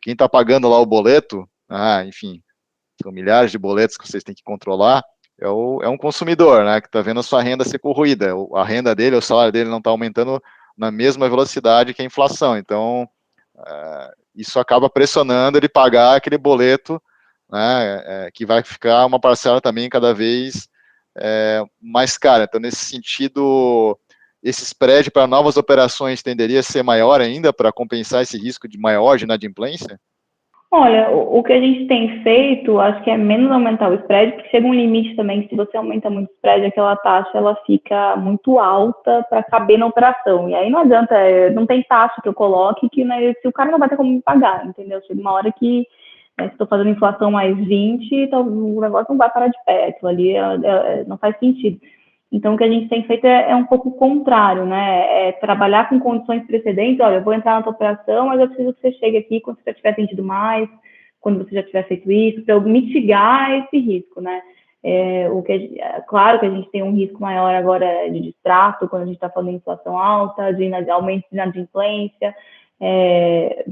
quem está pagando lá o boleto, enfim, são milhares de boletos que vocês têm que controlar, é um consumidor, né, que está vendo a sua renda ser corroída, a renda dele, o salário dele não está aumentando na mesma velocidade que a inflação, então isso acaba pressionando ele pagar aquele boleto, né, que vai ficar uma parcela também cada vez mais cara. Então, nesse sentido, esse spread para novas operações tenderia a ser maior ainda para compensar esse risco de maior de inadimplência? Olha, o que a gente tem feito, acho que é menos aumentar o spread, porque chega um limite também, que se você aumenta muito o spread, aquela taxa ela fica muito alta para caber na operação. E aí não adianta, não tem taxa que eu coloque que, né, se o cara não vai ter como me pagar, entendeu? Chega uma hora que, né, se estou fazendo inflação mais 20, então o negócio não vai parar de pé, aquilo ali não faz sentido. Então, o que a gente tem feito é um pouco o contrário, né? É trabalhar com condições precedentes. Olha, eu vou entrar na tua operação, mas eu preciso que você chegue aqui quando você já tiver sentido mais, quando você já tiver feito isso, para eu mitigar esse risco, né? Claro que a gente tem um risco maior agora de distrato, quando a gente está falando de inflação alta, de aumento de inadimplência,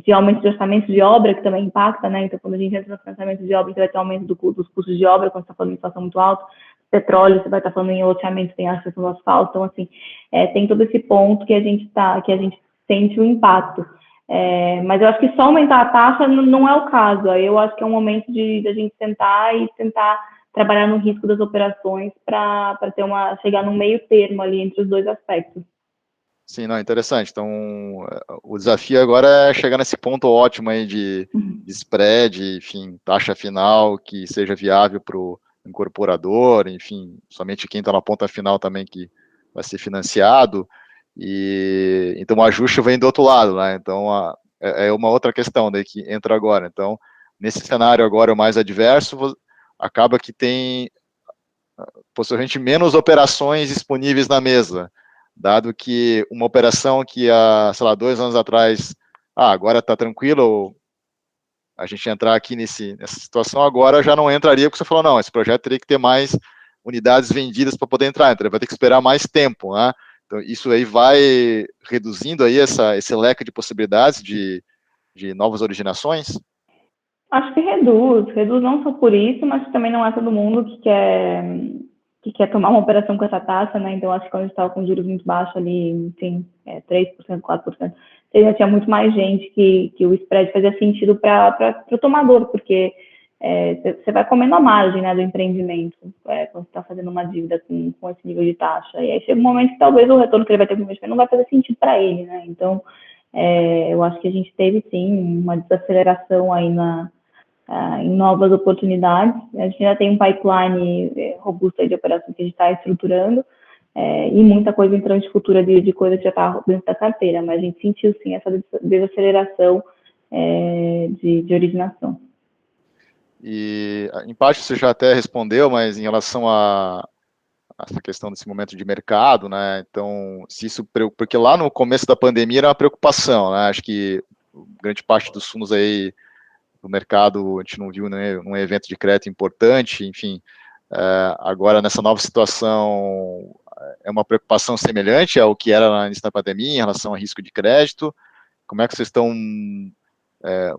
de aumento de orçamento de obra, que também impacta, né? Então, quando a gente entra no financiamento de obra, você vai ter aumento dos custos de obra, quando você está falando de inflação muito alta, petróleo, você vai estar falando em loteamento, tem a questão do asfalto, então, assim, tem todo esse ponto que a gente sente o impacto. Mas eu acho que só aumentar a taxa não é o caso. Aí eu acho que é um momento de a gente tentar trabalhar no risco das operações para chegar no meio termo ali entre os dois aspectos. Sim, não, interessante. Então, o desafio agora é chegar nesse ponto ótimo aí de spread, enfim, taxa final que seja viável para o incorporador, enfim, somente quem está na ponta final também que vai ser financiado. E então o ajuste vem do outro lado, né? Então é uma outra questão daí que entra agora. Então, nesse cenário agora mais adverso, acaba que tem possivelmente menos operações disponíveis na mesa, dado que uma operação que há, sei lá, 2 anos atrás, agora está tranquilo, a gente entrar aqui nessa situação, agora já não entraria, porque você falou, não, esse projeto teria que ter mais unidades vendidas para poder entrar, então ele vai ter que esperar mais tempo, né? Então, isso aí vai reduzindo aí esse leque de possibilidades de novas originações? Acho que reduz não só por isso, mas também não é todo mundo que quer tomar uma operação com essa taxa, né? Então, acho que quando a gente estava com juros muito baixos ali, enfim, 3%, 4%, já tinha muito mais gente que o spread fazia sentido para o tomador, porque você vai comendo a margem, né, do empreendimento, quando você está fazendo uma dívida com esse nível de taxa. E aí chega um momento que talvez o retorno que ele vai ter com o investimento não vai fazer sentido para ele, né? Então, eu acho que a gente teve, sim, uma desaceleração aí em novas oportunidades. A gente já tem um pipeline robusto de operações que a gente está estruturando e muita coisa entrando de futura de coisa que já está dentro da carteira, mas a gente sentiu, sim, essa desaceleração de originação. E, em parte, você já até respondeu, mas em relação a essa questão desse momento de mercado, né? Então, se isso, porque lá no começo da pandemia era uma preocupação, né? Acho que grande parte dos fundos aí do mercado a gente não viu, né, num evento de crédito importante, enfim. Agora, nessa nova situação, é uma preocupação semelhante ao que era no início da pandemia em relação a risco de crédito. Como é que vocês estão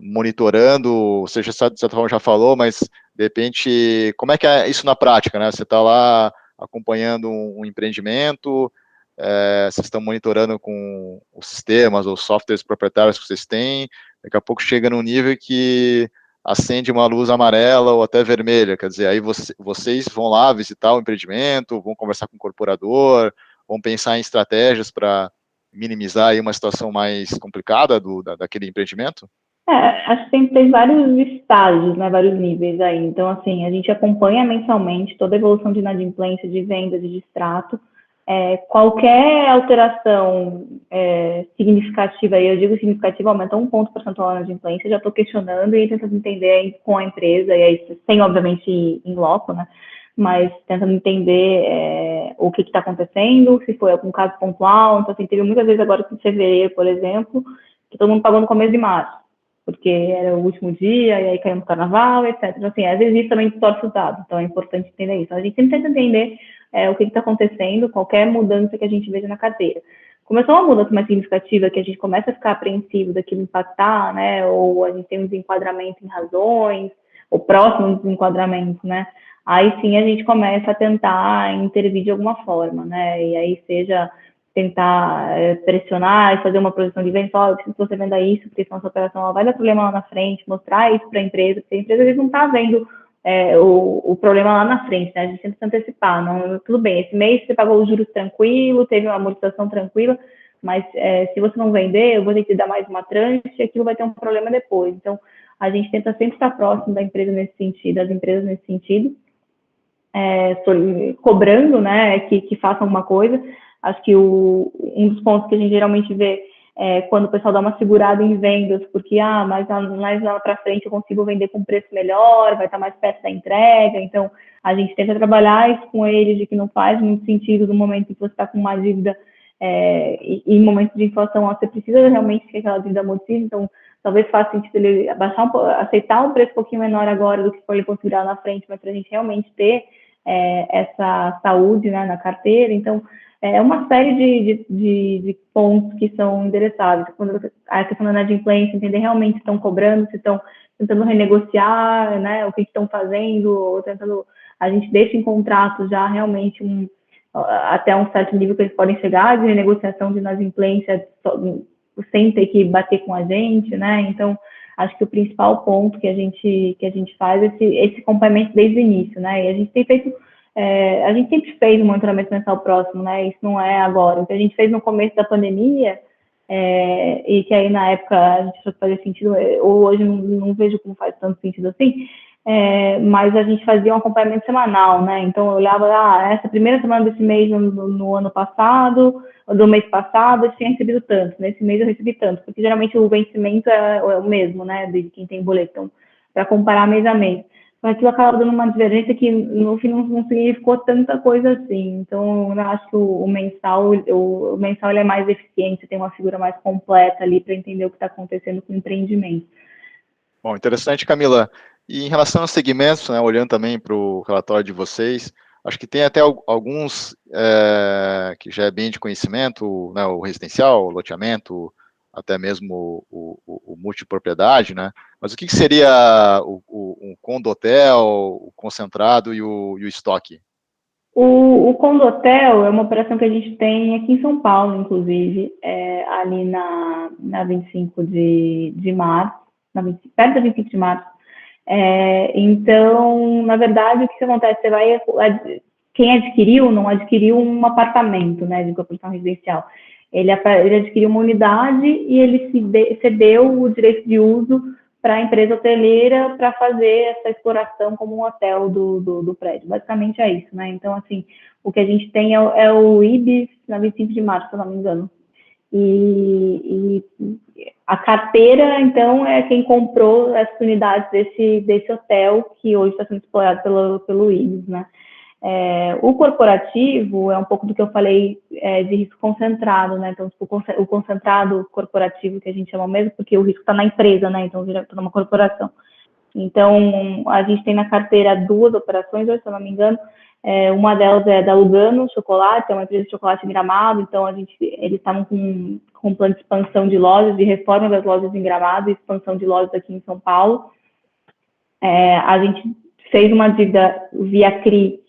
monitorando? Você já, de certa forma já falou, mas de repente, como é que é isso na prática, né? Você está lá acompanhando um empreendimento, vocês estão monitorando com os sistemas ou softwares proprietários que vocês têm, daqui a pouco chega num nível que acende uma luz amarela ou até vermelha, quer dizer, aí vocês vão lá visitar o empreendimento, vão conversar com o incorporador, vão pensar em estratégias para minimizar aí uma situação mais complicada daquele empreendimento? Acho que tem vários estágios, né, vários níveis aí. Então, assim, a gente acompanha mensalmente toda a evolução de inadimplência, de venda, de distrato. Qualquer alteração significativa, e eu digo significativa, aumenta 1 ponto percentual na inadimplência, já estou questionando e tentando entender com a empresa, e aí sem, obviamente, em loco, né, mas tentando entender o que está acontecendo, se foi algum caso pontual. Então, assim, teve muitas vezes agora em fevereiro, por exemplo, que todo mundo pagou no começo de março, porque era o último dia, e aí caiu no carnaval, etc. Então, assim, às vezes isso também distorce os dados, então é importante entender isso. A gente sempre tenta entender o que está acontecendo, qualquer mudança que a gente veja na carteira. Começou uma mudança mais significativa, que a gente começa a ficar apreensivo daquilo impactar, né, ou a gente tem um desenquadramento em razões, ou próximo do desenquadramento, né, aí sim a gente começa a tentar intervir de alguma forma, né, e aí seja tentar pressionar e fazer uma projeção de venda, eu preciso que você venda isso, porque senão essa operação ela vai dar problema lá na frente, mostrar isso para a empresa, porque a empresa às vezes não está vendo o problema lá na frente, né? A gente sempre se antecipar, não, tudo bem, esse mês você pagou os juros tranquilo, teve uma amortização tranquila, mas se você não vender, eu vou ter que dar mais uma tranche e aquilo vai ter um problema depois. Então, a gente tenta sempre estar próximo da empresa nesse sentido, das empresas nesse sentido, cobrando, né, que façam alguma coisa. Acho que um dos pontos que a gente geralmente vê é quando o pessoal dá uma segurada em vendas, porque, mas lá para frente eu consigo vender com preço melhor, vai estar mais perto da entrega. Então, a gente tenta trabalhar isso com eles, de que não faz muito sentido no momento em que você está com uma dívida, e em momentos de inflação, você precisa realmente que aquela dívida amortize. Então, talvez faça sentido ele aceitar um preço um pouquinho menor agora do que for ele conseguir lá na frente, mas para a gente realmente ter essa saúde, né, na carteira. Então, é uma série de pontos que são endereçáveis. Quando a questão da inadimplência, entender realmente se estão cobrando, se estão tentando renegociar, né, o que estão fazendo, ou tentando, a gente deixa em contrato já realmente até um certo nível que eles podem chegar de renegociação de inadimplência sem ter que bater com a gente, né? Então, acho que o principal ponto que a gente faz é esse acompanhamento desde o início, né? E a gente tem feito, a gente sempre fez um monitoramento mensal próximo, né? Isso não é agora. O que a gente fez no começo da pandemia, e que aí na época a gente achou que fazia sentido, ou hoje não vejo como faz tanto sentido assim, mas a gente fazia um acompanhamento semanal, né? Então eu olhava, essa primeira semana desse mês no ano passado, do mês passado, eu tinha recebido tanto, nesse mês eu recebi tanto, porque geralmente o vencimento é o mesmo, né, de quem tem boleto, então, para comparar mês a mês. Mas aquilo acaba dando uma divergência que no fim não significou tanta coisa assim. Então, eu acho que o mensal ele é mais eficiente, tem uma figura mais completa ali para entender o que está acontecendo com o empreendimento. Bom, interessante, Camila. E em relação aos segmentos, né, olhando também para o relatório de vocês, acho que tem até alguns que já é bem de conhecimento, né, o residencial, o loteamento, até mesmo o multipropriedade, né? Mas o que seria o condotel, o concentrado e o estoque? O condotel é uma operação que a gente tem aqui em São Paulo, inclusive, ali na 25 de março, perto da 25 de março. Então, na verdade, o que acontece? Quem adquiriu, não adquiriu um apartamento, né, de incorporação residencial. Ele adquiriu uma unidade e ele cedeu o direito de uso para a empresa hoteleira para fazer essa exploração como um hotel do prédio. Basicamente é isso, né? Então, assim, o que a gente tem é o IBIS na 25 de março, se eu não me engano. E a carteira, então, é quem comprou essas unidades desse hotel que hoje está sendo explorado pelo IBIS, né? O corporativo é um pouco do que eu falei de risco concentrado, né? Então, o concentrado corporativo que a gente chama mesmo, porque o risco está na empresa, né? Então, vira toda uma corporação. Então, a gente tem na carteira 2 operações, se eu não me engano. Uma delas é da Lugano Chocolate, é uma empresa de chocolate em Gramado. Então, eles estavam com um plano de expansão de lojas, de reforma das lojas em Gramado e expansão de lojas aqui em São Paulo. A gente fez uma dívida via CRI,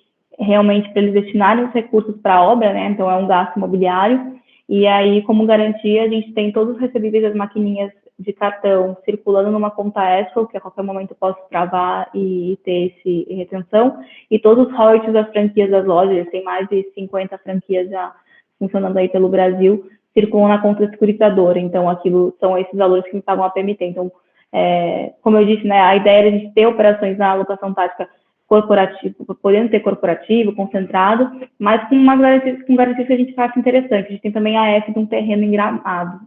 realmente para eles destinarem os recursos para a obra, né? Então, é um gasto imobiliário. E aí, como garantia, a gente tem todos os recebíveis das maquininhas de cartão circulando numa conta escrow, que a qualquer momento eu posso travar e ter retenção, e todos os royalties das franquias das lojas, tem mais de 50 franquias já funcionando aí pelo Brasil, circulam na conta securitadora. Então, aquilo são esses valores que me pagam a PMT. Então, como eu disse, né, a ideia era a gente ter operações na alocação tática corporativo, podendo ter corporativo, concentrado, mas com garantias que a gente acha interessante. A gente tem também a F de um terreno em Gramado,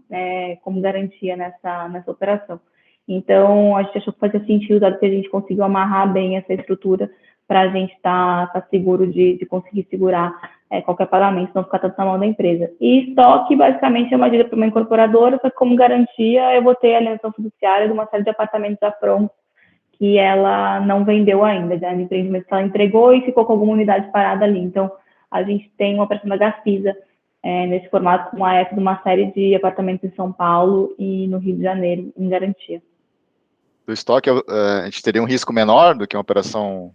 como garantia nessa operação. Então, a gente achou que fazia sentido, dado que a gente conseguiu amarrar bem essa estrutura para a gente estar seguro de conseguir segurar qualquer pagamento, não ficar tanto na mão da empresa. E estoque, basicamente, é uma dívida para uma incorporadora, só que como garantia eu vou ter a alienação fiduciária de uma série de apartamentos já prontos que ela não vendeu ainda, né? De empreendimento que ela entregou e ficou com alguma unidade parada ali. Então, a gente tem uma operação da Gafisa nesse formato, com a F de uma série de apartamentos em São Paulo e no Rio de Janeiro, em garantia. Do estoque, a gente teria um risco menor do que uma operação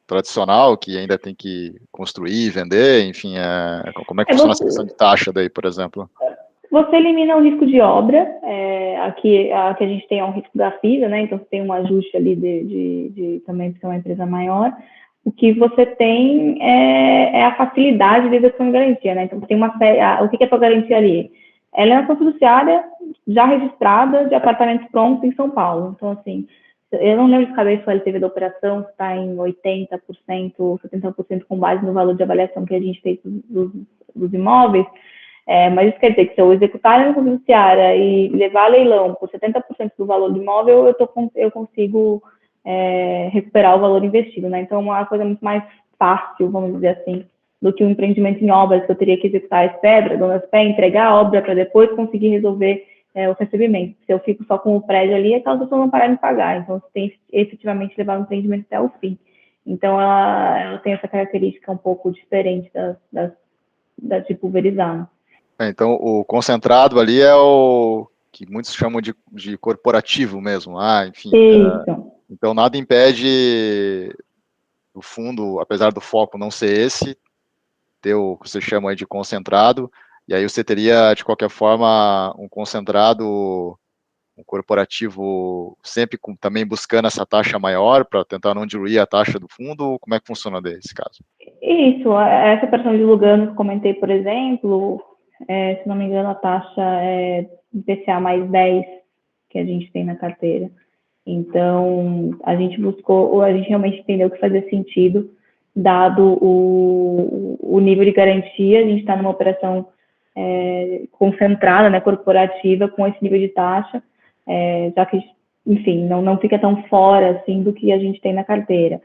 tradicional, que ainda tem que construir, vender, enfim, como é que funciona essa questão de taxa daí, por exemplo? Você elimina o risco de obra, aqui a que a gente tem é um risco da FISA, né? Então você tem um ajuste ali de também ser uma empresa maior. O que você tem é a facilidade de execução de garantia, né? Então você tem o que é a tua garantia ali? ela é uma ação fiduciária já registrada de apartamentos prontos em São Paulo. Então, assim, eu não lembro de cabeça o LTV da operação, se está em 80%, 70% com base no valor de avaliação que a gente fez dos imóveis, mas isso quer dizer que se eu executar a ação fiduciária e levar a leilão por 70% do valor do imóvel, eu consigo recuperar o valor investido, né? Então, é uma coisa muito mais fácil, vamos dizer assim, do que um empreendimento em obras, que eu teria que executar as pedras, as pé, entregar a obra para depois conseguir resolver o recebimento. Se eu fico só com o prédio ali, aquelas pessoas não param de pagar. Então, você tem efetivamente levar o empreendimento até o fim. Então, ela tem essa característica um pouco diferente da de pulverizar. Então, o concentrado ali é o que muitos chamam de corporativo mesmo. Enfim. Isso. Então, nada impede o fundo, apesar do foco não ser esse, ter o que você chama aí de concentrado, e aí você teria, de qualquer forma, um concentrado, um corporativo, sempre também buscando essa taxa maior, para tentar não diluir a taxa do fundo. Como é que funciona nesse caso? Isso, essa operação de Lugano que eu comentei, por exemplo, se não me engano, a taxa é IPCA mais 10 que a gente tem na carteira. Então, a gente realmente entendeu que fazia sentido, dado o nível de garantia, a gente está numa operação concentrada, né, corporativa, com esse nível de taxa, já que, enfim, não fica tão fora, assim, do que a gente tem na carteira.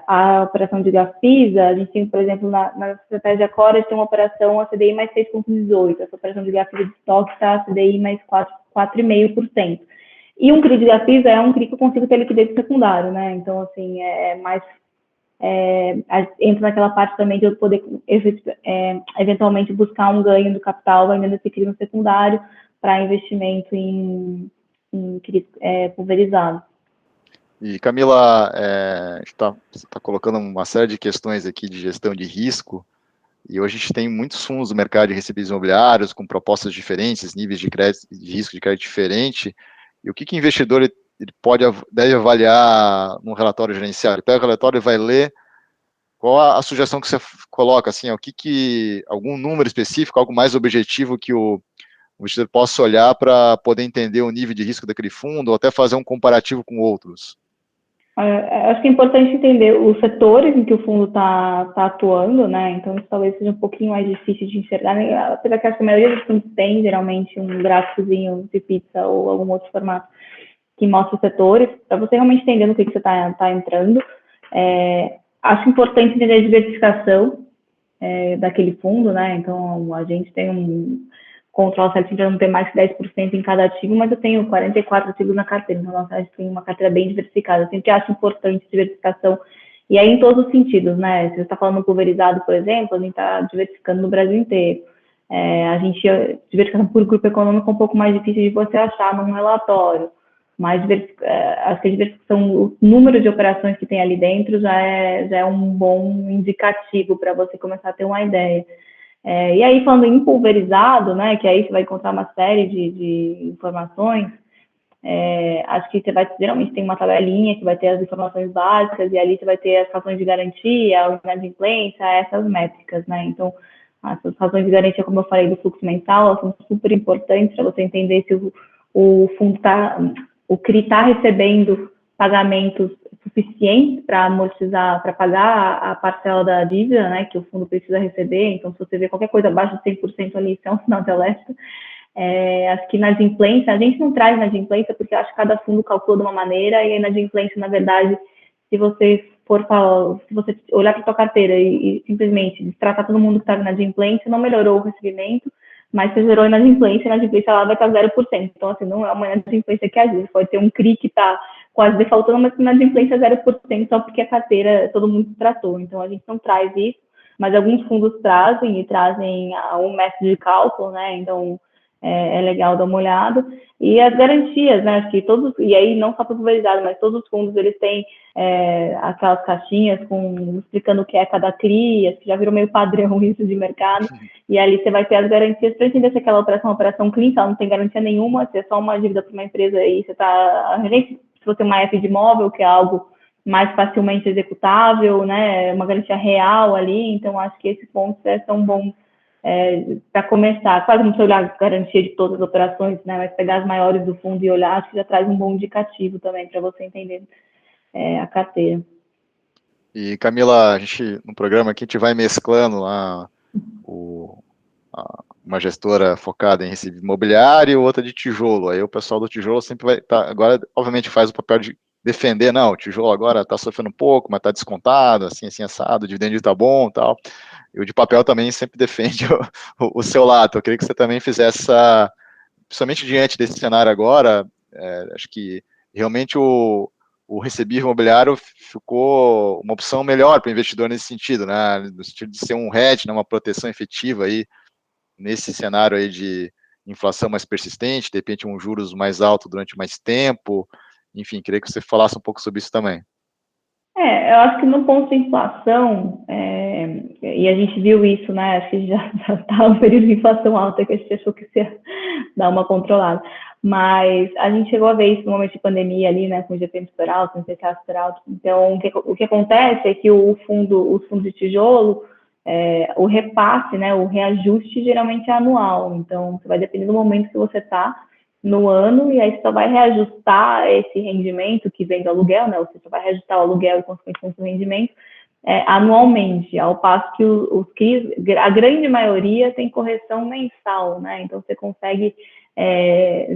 A operação de Gafisa, a gente tem, por exemplo, na estratégia Core, tem uma operação a CDI mais 6,18%, essa operação de Gafisa de estoque está a CDI mais 4,5%. E um CRI de Gafisa é um CRI que eu consigo ter liquidez secundário, né? Então, assim, entra naquela parte também de eu poder eventualmente buscar um ganho do capital vendendo esse CRI no secundário para investimento em CRI pulverizado. E, Camila, a gente está colocando uma série de questões aqui de gestão de risco, e hoje a gente tem muitos fundos do mercado de recebíveis imobiliários com propostas diferentes, níveis de risco de crédito diferente, e o que o investidor ele deve avaliar num relatório gerenciário? Ele pega o relatório e vai ler, qual a sugestão que você coloca, assim, algum número específico, algo mais objetivo que o investidor possa olhar para poder entender o nível de risco daquele fundo, ou até fazer um comparativo com outros? Acho que é importante entender os setores em que o fundo está atuando, né? Então, isso talvez seja um pouquinho mais difícil de enxergar, né? Apesar que acho que a maioria dos fundos tem, geralmente, um gráficozinho de pizza ou algum outro formato que mostra os setores, para você realmente entender no que você está entrando. Acho importante entender a diversificação daquele fundo, né? Então, a gente tem um controle certinho para não ter mais que 10% em cada ativo, mas eu tenho 44 ativos na carteira, então a gente tem uma carteira bem diversificada. Eu sempre acho importante diversificação, e aí em todos os sentidos, né? Se você está falando pulverizado, por exemplo, a gente está diversificando no Brasil inteiro. Diversificação por grupo econômico é um pouco mais difícil de você achar num relatório, mas acho que a diversificação, o número de operações que tem ali dentro já é um bom indicativo para você começar a ter uma ideia. E aí, falando em pulverizado, né, que aí você vai encontrar uma série de informações, acho que você geralmente tem uma tabelinha que vai ter as informações básicas, e ali você vai ter as razões de garantia, a inadimplência, essas métricas, né? Então, essas razões de garantia, como eu falei, do fluxo mensal, elas são super importantes para você entender se o fundo o CRI está recebendo pagamentos suficientes para amortizar, para pagar a parcela da dívida, né, que o fundo precisa receber. Então, se você vê qualquer coisa abaixo de 100% ali, isso é um sinal de alerta. Acho que inadimplência, a gente não traz inadimplência porque acho que cada fundo calcula de uma maneira, e a inadimplência, na verdade, se você olhar para a sua carteira e simplesmente tratar todo mundo que está inadimplência, não melhorou o recebimento, mas você gerou inadimplência, a inadimplência lá vai estar 0%. Então, assim, não é uma inadimplência que ajuda. Pode ter um CRI que está quase defaultando, mas inadimplência é 0% só porque a carteira todo mundo tratou. Então, a gente não traz isso, mas alguns fundos trazem um método de cálculo, né? Então, é legal dar uma olhada. E as garantias, né? Acho que e aí não só para pulverizado, mas todos os fundos, eles têm aquelas caixinhas explicando o que é cada CRI, acho que já virou meio padrão isso de mercado, e ali você vai ter as garantias para entender se aquela operação é uma operação clean, ela não tem garantia nenhuma, se é só uma dívida para uma empresa aí, se você tem uma F de imóvel, que é algo mais facilmente executável, né? Uma garantia real ali, então acho que esses pontos são bons para começar, quase não precisa olhar a garantia de todas as operações, né, mas pegar as maiores do fundo e olhar, acho que já traz um bom indicativo também para você entender a carteira. E Camila, a gente, no programa aqui, a gente vai mesclando lá uma gestora focada em recibo imobiliário e outra de tijolo. Aí o pessoal do tijolo sempre vai estar, agora, obviamente, faz o papel de defender, não, o tijolo agora está sofrendo um pouco, mas está descontado, assim, assado, o dividendo está bom e tal. E o de papel também sempre defende o seu lado. Eu queria que você também fizesse essa, principalmente diante desse cenário agora, acho que realmente o recebível imobiliário ficou uma opção melhor para o investidor nesse sentido, né? No sentido de ser um hedge, né? Uma proteção efetiva aí nesse cenário aí de inflação mais persistente, de repente um juros mais alto durante mais tempo, enfim, queria que você falasse um pouco sobre isso também. Eu acho que no ponto de inflação, e a gente viu isso, né? Acho que já está um período de inflação alta que a gente achou que ia dar uma controlada. Mas a gente chegou a ver isso no momento de pandemia ali, né? Com o GPM super alto, com o IPCA super alto. Então, o que acontece é que os fundos de tijolo, o repasse, né? O reajuste geralmente é anual. Então, você vai depender do momento que você está no ano, e aí você só vai reajustar esse rendimento que vem do aluguel, né? Ou você só vai reajustar o aluguel e, consequentemente, o rendimento anualmente, ao passo que os CRIs, a grande maioria tem correção mensal, né? Então, você consegue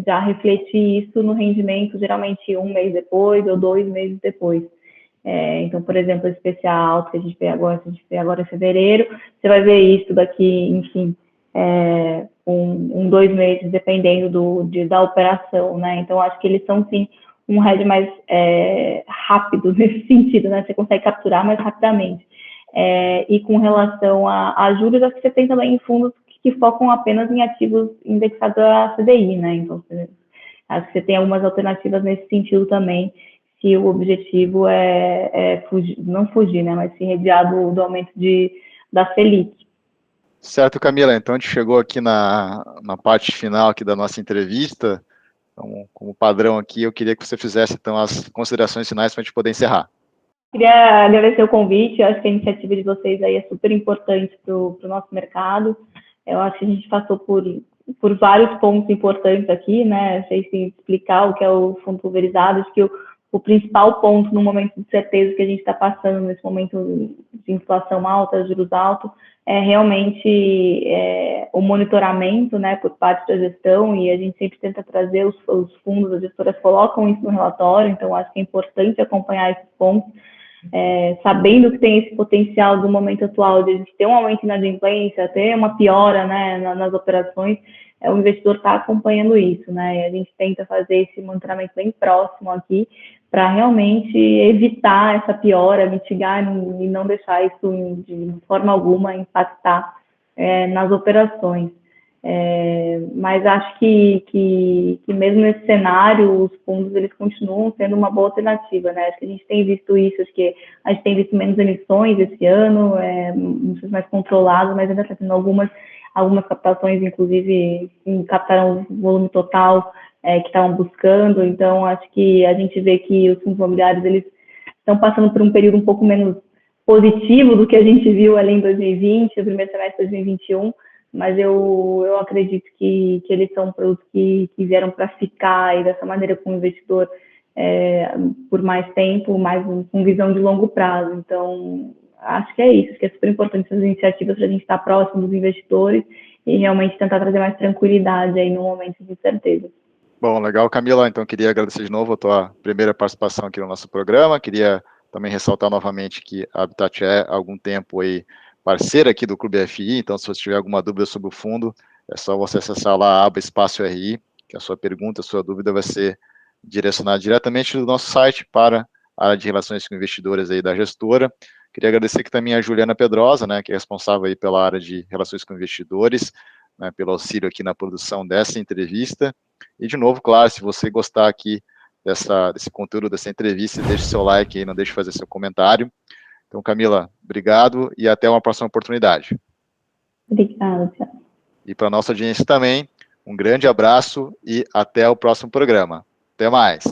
já refletir isso no rendimento, geralmente um mês depois ou 2 meses depois. Então, por exemplo, esse especial alto que a gente vê agora, em fevereiro, você vai ver isso daqui, enfim, 2 meses, dependendo da operação, né? Então, acho que eles são, sim, um hedge mais rápido nesse sentido, né? Você consegue capturar mais rapidamente. E com relação a juros, acho que você tem também fundos que focam apenas em ativos indexados a CDI, né? Então, acho que você tem algumas alternativas nesse sentido também, se o objetivo não fugir, né? Mas se redear do aumento da Selic. Certo, Camila, então a gente chegou aqui na parte final aqui da nossa entrevista. Então, como padrão aqui, eu queria que você fizesse então as considerações finais para a gente poder encerrar. Queria agradecer o convite, eu acho que a iniciativa de vocês aí é super importante para o nosso mercado. Eu acho que a gente passou por vários pontos importantes aqui, né? Sei se explicar o que é o fundo pulverizado, acho que o principal ponto no momento de certeza que a gente está passando nesse momento de inflação alta, juros altos, é realmente o monitoramento, né, por parte da gestão, e a gente sempre tenta trazer os fundos, as gestoras colocam isso no relatório, então acho que é importante acompanhar esses pontos, sabendo que tem esse potencial do momento atual de a gente ter um aumento de inadimplência, ter uma piora, né, nas operações, o investidor está acompanhando isso, né, e a gente tenta fazer esse monitoramento bem próximo aqui, para realmente evitar essa piora, mitigar e não deixar isso de forma alguma impactar nas operações. Mas acho que mesmo nesse cenário, os fundos eles continuam sendo uma boa alternativa, né? Acho que a gente tem visto isso, acho que a gente tem visto menos emissões esse ano, mais controlado, mas ainda está tendo algumas captações, inclusive, captaram o volume total que estavam buscando. Então, acho que a gente vê que os fundos imobiliários eles estão passando por um período um pouco menos positivo do que a gente viu ali em 2020, no primeiro semestre de 2021, mas eu acredito que eles são produtos que vieram para ficar e dessa maneira com o investidor por mais tempo, mais com visão de longo prazo. Então, acho que é isso, acho que é super importante essas iniciativas para a gente estar próximo dos investidores e realmente tentar trazer mais tranquilidade aí no momento de incerteza. Bom, legal, Camila. Então, queria agradecer de novo a tua primeira participação aqui no nosso programa. Queria também ressaltar novamente que a Habitat é há algum tempo aí parceira aqui do Clube FI. Então, se você tiver alguma dúvida sobre o fundo, é só você acessar lá a aba Espaço RI, que a sua pergunta, a sua dúvida vai ser direcionada diretamente do nosso site para a área de relações com investidores aí da gestora. Queria agradecer aqui também a Juliana Pedrosa, né, que é responsável aí pela área de relações com investidores, né, pelo auxílio aqui na produção dessa entrevista. E, de novo, claro, se você gostar aqui desse conteúdo, dessa entrevista, deixe seu like aí, não deixe de fazer seu comentário. Então, Camila, obrigado e até uma próxima oportunidade. Obrigada, Thiago. E para a nossa audiência também, um grande abraço e até o próximo programa. Até mais.